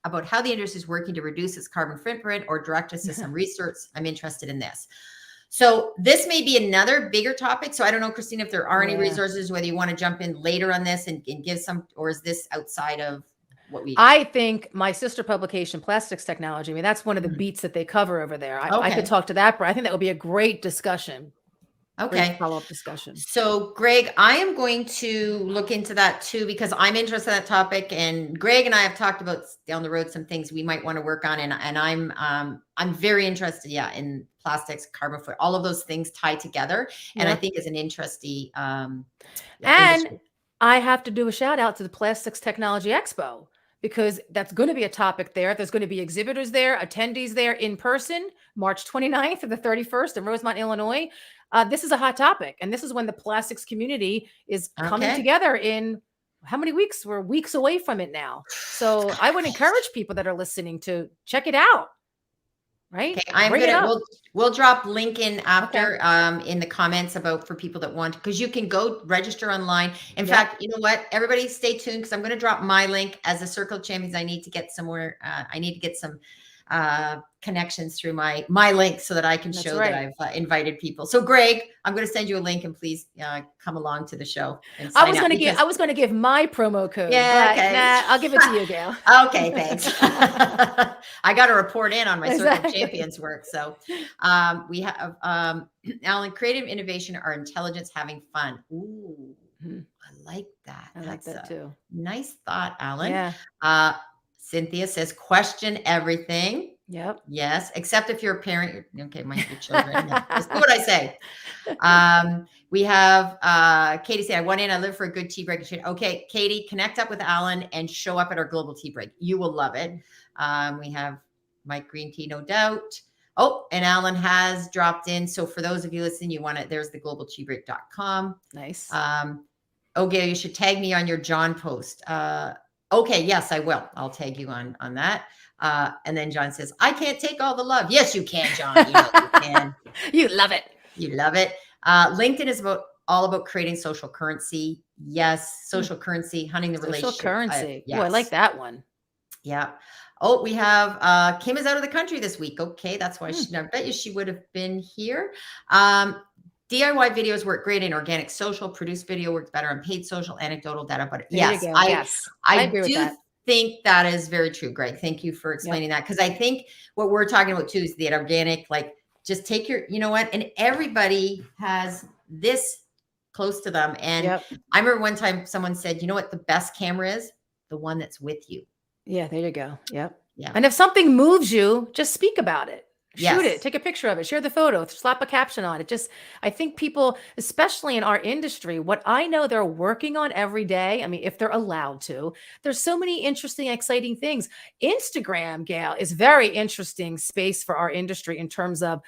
about how the industry is working to reduce its carbon footprint or direct us to some research? I'm interested in this. So this may be another bigger topic. So I don't know, Christina, if there are any resources, whether you want to jump in later on this and give some, or is this outside of what we... I think my sister publication, Plastics Technology, I mean, that's one of the beats that they cover over there. I could talk to that, but I think that would be a great discussion. Okay. Follow-up discussion. So Greg, I am going to look into that too, because I'm interested in that topic, and Greg and I have talked about down the road some things we might want to work on. And I'm very interested, in plastics, carbon footprint, all of those things tied together. And I think is an interesting, and I have to do a shout out to the Plastics Technology Expo, because that's going to be a topic there. There's going to be exhibitors there, attendees there in person, March 29th to the 31st in Rosemont, Illinois. This is a hot topic. And this is when the plastics community is coming together in how many weeks? We're weeks away from it now. So I would encourage people that are listening to check it out. right? Okay, Bring it up. we'll drop link in after in the comments about for people that want, because you can go register online. In fact, you know what? Everybody stay tuned, because I'm going to drop my link as a Circle of Champions. I need to get somewhere. I need to get some connections through my link so that I can show that I've invited people. So Greg, I'm going to send you a link, and please come along to the show and sign I was going to give my promo code. Yeah, but okay. nah, I'll give it to you, Gail. Okay, thanks. I got to report in on my Circle of Champions work. So we have Alan, creative innovation or intelligence, having fun. Ooh, I like that. I like that too. Nice thought, Alan. Yeah. Cynthia says, question everything. Yep. Yes, except if you're a parent. Okay, might be children. No, just do what I say. We have Katie say, I went in, I live for a good tea break. Okay, Katie, connect up with Alan and show up at our global tea break. You will love it. We have Mike Green Tea, no doubt. Oh, and Alan has dropped in. So for those of you listening, you want it, there's the globalteabreak.com. Nice. Okay, you should tag me on your John post. Okay, yes, I will. I'll tag you on that. And then John says, I can't take all the love. Yes, you can, John. You know you can. You love it. You love it. LinkedIn is all about creating social currency. Yes, social currency, hunting the relationship. Social currency. Yes. Oh, I like that one. Yeah. Oh, we have Kim is out of the country this week. Okay, that's why I bet you she would have been here. DIY videos work great in organic social. Produced video works better on paid social, anecdotal data. But yes, I agree with that. Think that is very true, Greg. Thank you for explaining that. Because I think what we're talking about too is the organic, like just take your, you know what? And everybody has this close to them. And I remember one time someone said, you know what the best camera is? The one that's with you. Yeah, there you go. Yep. Yeah. And if something moves you, just speak about it. Shoot Yes. it, take a picture of it, share the photo, slap a caption on it. Just, I think people, especially in our industry, what I know they're working on every day, I mean, if they're allowed to, there's so many interesting, exciting things. Instagram, Gail, is very interesting space for our industry in terms of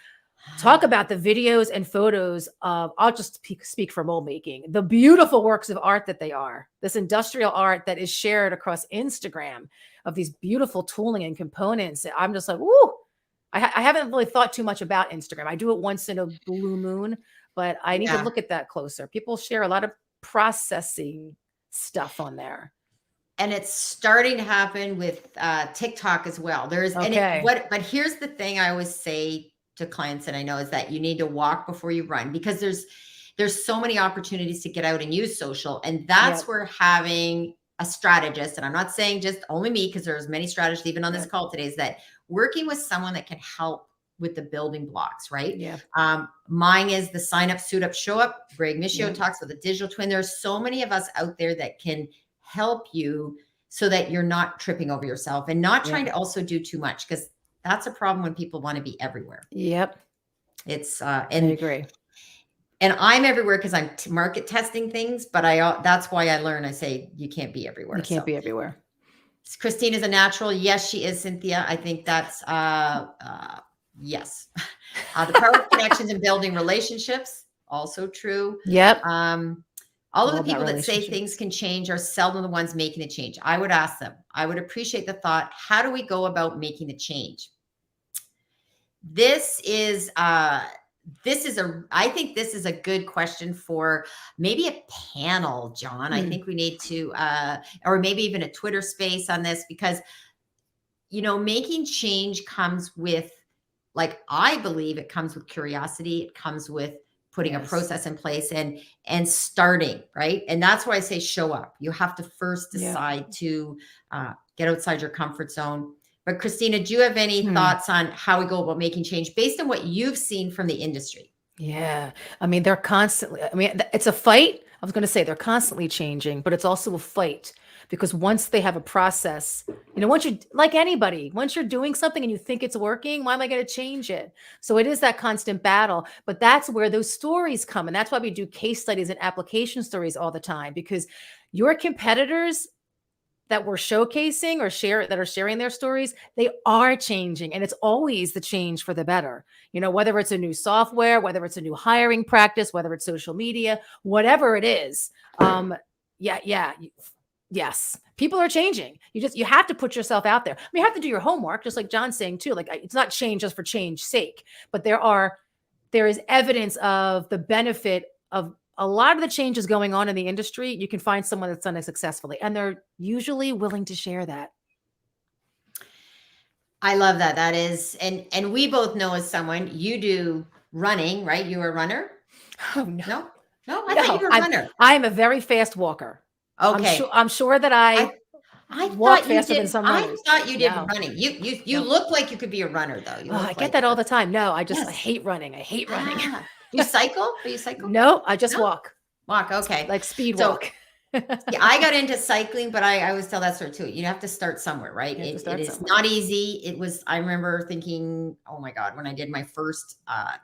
talk about the videos and photos of, I'll just speak for mold making, the beautiful works of art that they are, this industrial art that is shared across Instagram of these beautiful tooling and components. I'm just like, woo. I haven't really thought too much about Instagram. I do it once in a blue moon, but I need to look at that closer. People share a lot of processing stuff on there. And it's starting to happen with TikTok as well. There's but here's the thing I always say to clients, and I know, is that you need to walk before you run, because there's so many opportunities to get out and use social. And that's where having a strategist, and I'm not saying just only me, because there's many strategists even on this call today, is that working with someone that can help with the building blocks, right? Yeah. Mine is the sign up, suit up, show up. Greg Michio talks about the digital twin. There's so many of us out there that can help you so that you're not tripping over yourself and not trying to also do too much, because that's a problem when people want to be everywhere. Yep. It's I agree. And I'm everywhere because I'm market testing things, but that's why I learn. I say you can't be everywhere. You can't be everywhere. Christina's a natural. Yes, she is, Cynthia. I think that's yes. The power of connections and building relationships, also true. Yep. All of the people that say things can change are seldom the ones making the change. I would ask them, I would appreciate the thought, how do we go about making the change? I think this is a good question for maybe a panel, John. I think we need to, or maybe even a Twitter space on this, because, you know, making change comes with, like, I believe it comes with curiosity. It comes with putting a process in place and starting, right? And that's why I say show up. You have to first decide to get outside your comfort zone. But Christina, do you have any thoughts on how we go about making change based on what you've seen from the industry? Yeah. I mean, they're constantly, it's a fight. I was going to say they're constantly changing, but it's also a fight, because once they have a process, you know, once you're like anybody, once you're doing something and you think it's working, why am I going to change it? So it is that constant battle, but that's where those stories come. And that's why we do case studies and application stories all the time, because your competitors that we're showcasing or that are sharing their stories, they are changing, and it's always the change for the better. You know, whether it's a new software, whether it's a new hiring practice, whether it's social media, whatever it is. Yes. People are changing. You have to put yourself out there. I mean, you have to do your homework, just like John's saying too. Like it's not change just for change's sake, but there is evidence of the benefit of a lot of the changes going on in the industry. You can find someone that's done it successfully, and they're usually willing to share that. I love that. That is, and we both know as someone, you do running, right? You were a runner? Oh no. No? No, I thought you were a runner. I'm a very fast walker. Okay. I'm sure that I walk thought you faster than did. some I runners. thought you did No. running. You No. look like you could be a runner, though. You Oh, look I like get that all it. the time. No, I Yes. hate running. I hate running. Ah. You cycle? Do you cycle? No, I just No? walk. Walk. Okay. Like speed So, walk. yeah, I got into cycling, but I always tell that story too. You have to start somewhere, right? You have to It start is somewhere. not easy. I remember thinking, oh my God, when I did my first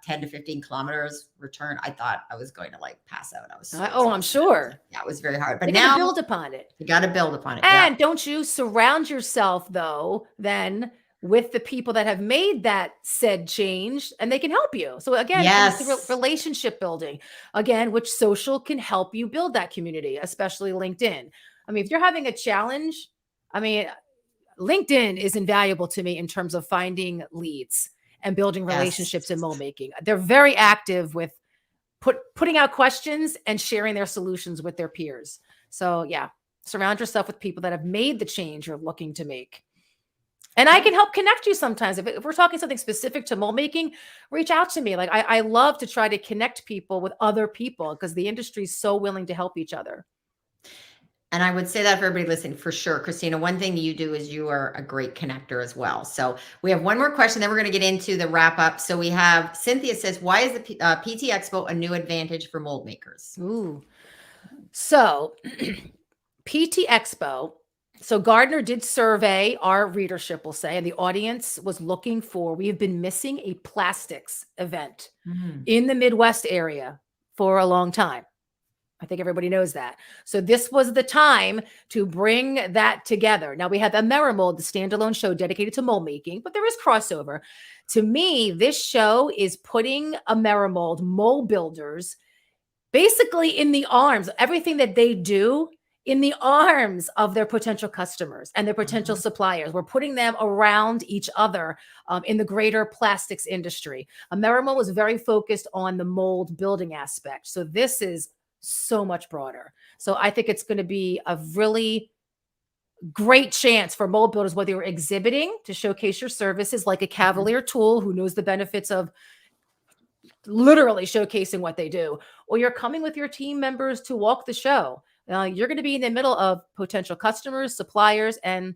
10 to 15 kilometers return, I thought I was going to like pass out. I was so I'm exhausted. sure. Yeah, it was very hard. But You got now to build upon it. you got to build upon it. Yeah. And don't you surround yourself, though, then with the people that have made that said change and they can help you. So again, it's the Yes. relationship building, again, which social can help you build that community, especially LinkedIn. I mean, if you're having a challenge, I mean, LinkedIn is invaluable to me in terms of finding leads and building relationships in mold making. They're very active with putting out questions and sharing their solutions with their peers. So yeah, surround yourself with people that have made the change you're looking to make. And I can help connect you sometimes. If we're talking something specific to mold making, reach out to me. Like I love to try to connect people with other people because the industry is so willing to help each other. And I would say that for everybody listening, for sure. Christina, one thing you do is you are a great connector as well. So we have one more question, then we're going to get into the wrap up. So we have Cynthia says, why is the PT Expo a new advantage for mold makers? Ooh. So PT Expo. So Gardner did survey our readership, we'll say, and the audience was looking for, we have been missing a plastics event in the Midwest area for a long time. I think everybody knows that. So this was the time to bring that together. Now we have Amerimold, the standalone show dedicated to mold making, but there is crossover. To me, this show is putting Amerimold mold builders basically in the arms, everything that they do in the arms of their potential customers and their potential suppliers. We're putting them around each other in the greater plastics industry. Amerimold was very focused on the mold building aspect. So this is so much broader. So I think it's going to be a really great chance for mold builders, whether you're exhibiting to showcase your services like a Cavalier tool who knows the benefits of literally showcasing what they do, or you're coming with your team members to walk the show. You're going to be in the middle of potential customers, suppliers, and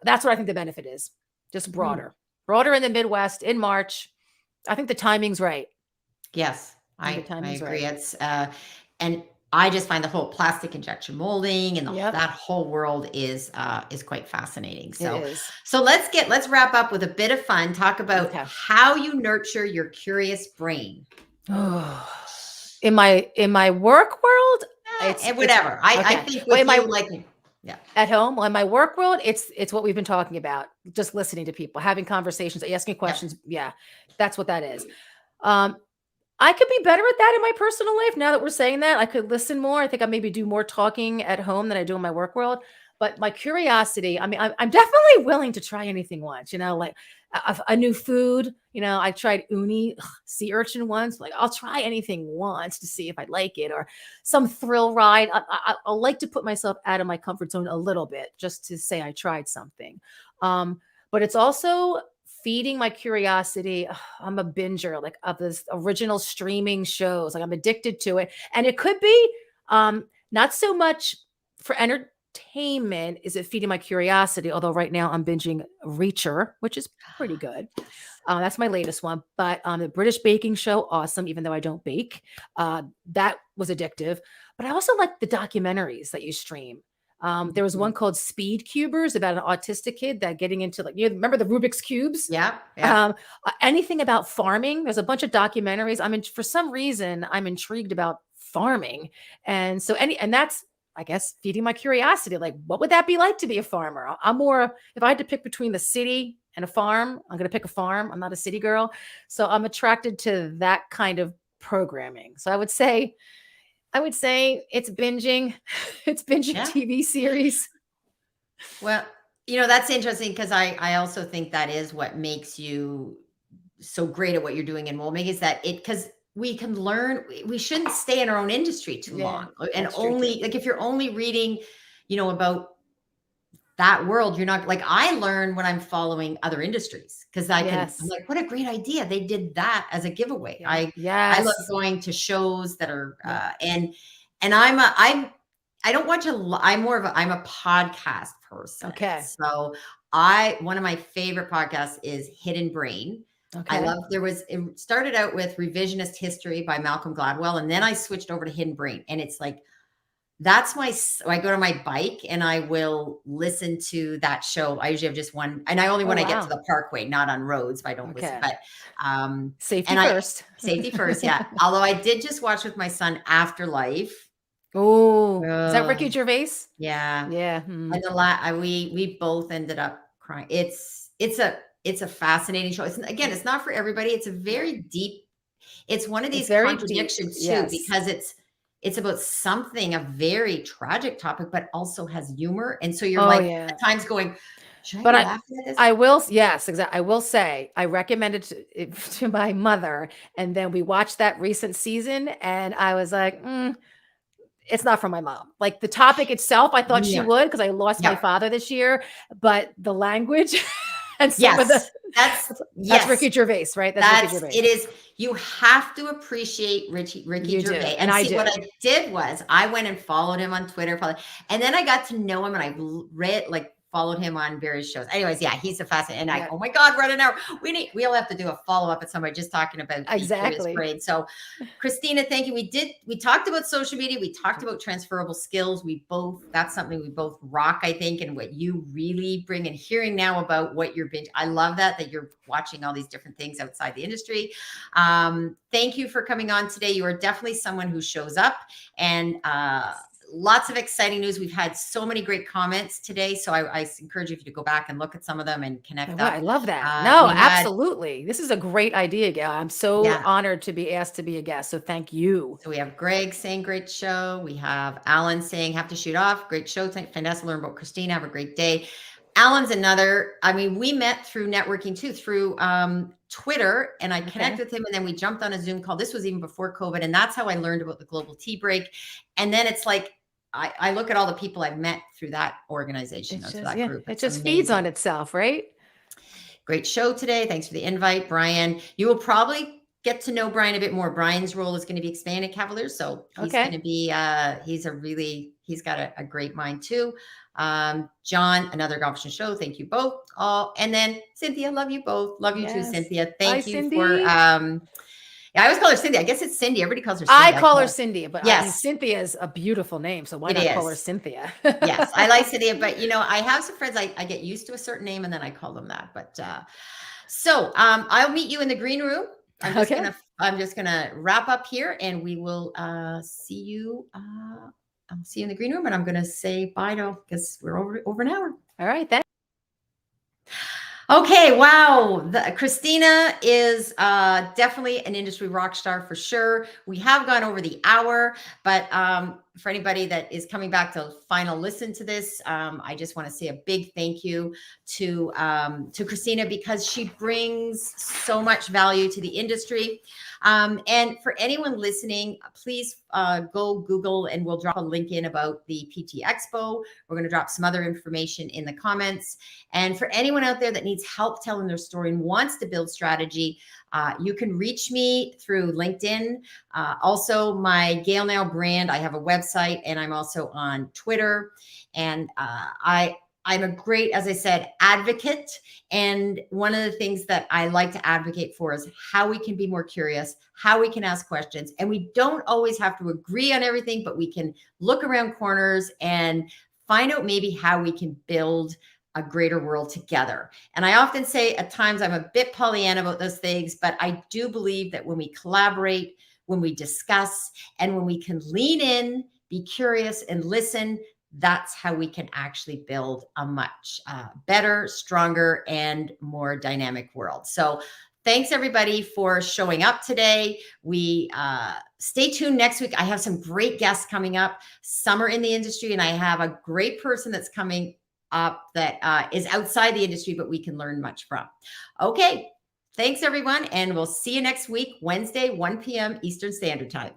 that's what I think the benefit is. Just broader in the Midwest in March. I think the timing's right. Yes, I agree. Right. It's and I just find the whole plastic injection molding and that whole world is quite fascinating. So let's wrap up with a bit of fun. Talk about how you nurture your curious brain. In my work world, whatever. I think with at home, well, in my work world, it's what we've been talking about. Just listening to people, having conversations, asking questions. Yeah, that's what that is. I could be better at that in my personal life. Now that we're saying that, I could listen more. I think I maybe do more talking at home than I do in my work world. But my curiosity, I mean, I'm definitely willing to try anything once, like a new food. I tried uni sea urchin once. Like I'll try anything once to see if I like it, or some thrill ride. I like to put myself out of my comfort zone a little bit just to say I tried something. But it's also feeding my curiosity. I'm a binger of this original streaming shows. Like I'm addicted to it. And it could be not so much for entertainment is it feeding my curiosity, although right now I'm binging Reacher, which is pretty good. That's my latest one. But the British baking show, awesome, even though I don't bake. That was addictive. But I also like the documentaries that you stream. There was one called Speed Cubers about an autistic kid that getting into remember the Rubik's Cubes? Yeah. Anything about farming. There's a bunch of documentaries. For some reason, I'm intrigued about farming. And so and that's, I guess, feeding my curiosity. Like, what would that be like to be a farmer? I'm more, if I had to pick between the city and a farm, I'm going to pick a farm. I'm not a city girl. So I'm attracted to that kind of programming. So I would say I would say it's binging. It's binging Yeah. TV series. Well, that's interesting because I also think that is what makes you so great at what you're doing in MoldMaking is that because we can learn, we shouldn't stay in our own industry too Yeah, long. And that's true only too. like if you're only reading, about that world, you're not like I learn when I'm following other industries because I'm Yes. like, what a great idea. They did that as a giveaway. Yeah. I love Yes. going to shows that are Yeah. and I don't watch I'm a podcast person. Okay. So one of my favorite podcasts is Hidden Brain. Okay. It started out with Revisionist History by Malcolm Gladwell, and then I switched over to Hidden Brain, and it's like I go to my bike and I will listen to that show. I usually have just one, and I only when I get to the parkway, not on roads, if I don't listen, Okay. but Safety and first. safety first, yeah. Although I did just watch with my son Afterlife. Oh, is that Ricky Gervais? Yeah. Yeah. And we both ended up crying. It's a fascinating show. It's not for everybody. It's a very deep. It's one of these very deep. contradictions too, Yes. because it's about something, a very tragic topic, but also has humor. And so you're at times going, should I be laughing at this? I will, yes, exactly. I will say I recommended it to my mother, and then we watched that recent season, and I was like, it's not for my mom. Like the topic itself, I thought she would because I lost my father this year, but the language and some of the that's Ricky Gervais, right? That's Ricky Gervais. It is. You have to appreciate Ricky Gervais. And I what I did was I went and followed him on Twitter, and then I got to know him, and I followed him on various shows. Anyways, yeah, he's a fascinating. And oh my God, we're at an hour. We'll have to do a follow-up at somebody just talking about exactly. Brain. So Christina, thank you. We talked about social media. We talked about transferable skills. That's something we both rock, I think, and what you really bring, and hearing now about what you're binge. I love that you're watching all these different things outside the industry. Thank you for coming on today. You are definitely someone who shows up, and lots of exciting news. We've had so many great comments today. So I encourage you to go back and look at some of them and connect up. I love that. No, absolutely. This is a great idea, Gail. I'm so honored to be asked to be a guest. So thank you. So we have Greg saying great show. We have Alan saying have to shoot off. Great show. Fantastic to learn about Christina. Have a great day. Alan's we met through networking too, through Twitter, and I connected with him, and then we jumped on a Zoom call. This was even before COVID. And that's how I learned about the Global Tea Break. And then it's like, I look at all the people I've met through that organization, that group. It just feeds on itself, right? Great show today. Thanks for the invite, Brian. You will probably get to know Brian a bit more. Brian's role is going to be expanded at Cavaliers. So he's going to be, he's got a great mind too. John, another golf show. Thank you both. And then Cynthia, love you both. Love you too, Cynthia. Thank you Cindy. for, I always call her Cindy. I guess it's Cindy. Everybody calls her Cindy. I call her Cindy, but yes. Cynthia is a beautiful name. So why not call her Cynthia? Yes, I like Cynthia, but I have some friends, I get used to a certain name and then I call them that. But so I'll meet you in the green room. I'm just gonna wrap up here, and we will see you. I'll see you in the green room, and I'm gonna say bye because we're over an hour. All right, thanks. Okay, wow. Christina is definitely an industry rock star for sure. We have gone over the hour, but for anybody that is coming back to final listen to this, I just want to say a big thank you to Christina, because she brings so much value to the industry. And for anyone listening, please go Google, and we'll drop a link in about the PT Expo. We're going to drop some other information in the comments. And for anyone out there that needs help telling their story and wants to build strategy, you can reach me through LinkedIn. Also, my GailNow brand, I have a website, and I'm also on Twitter. And I'm a great, as I said, advocate. And one of the things that I like to advocate for is how we can be more curious, how we can ask questions. And we don't always have to agree on everything, but we can look around corners and find out maybe how we can build a greater world together. And I often say at times I'm a bit Pollyanna about those things, but I do believe that when we collaborate, when we discuss, and when we can lean in, be curious, and listen, that's how we can actually build a much better, stronger, and more dynamic world. So Thanks everybody for showing up today. We stay tuned next week. I have some great guests coming up. Some are in the industry, and I have a great person that's coming up that is outside the industry, but we can learn much from. Okay. Thanks everyone. And we'll see you next week, Wednesday, 1 p.m. Eastern Standard Time.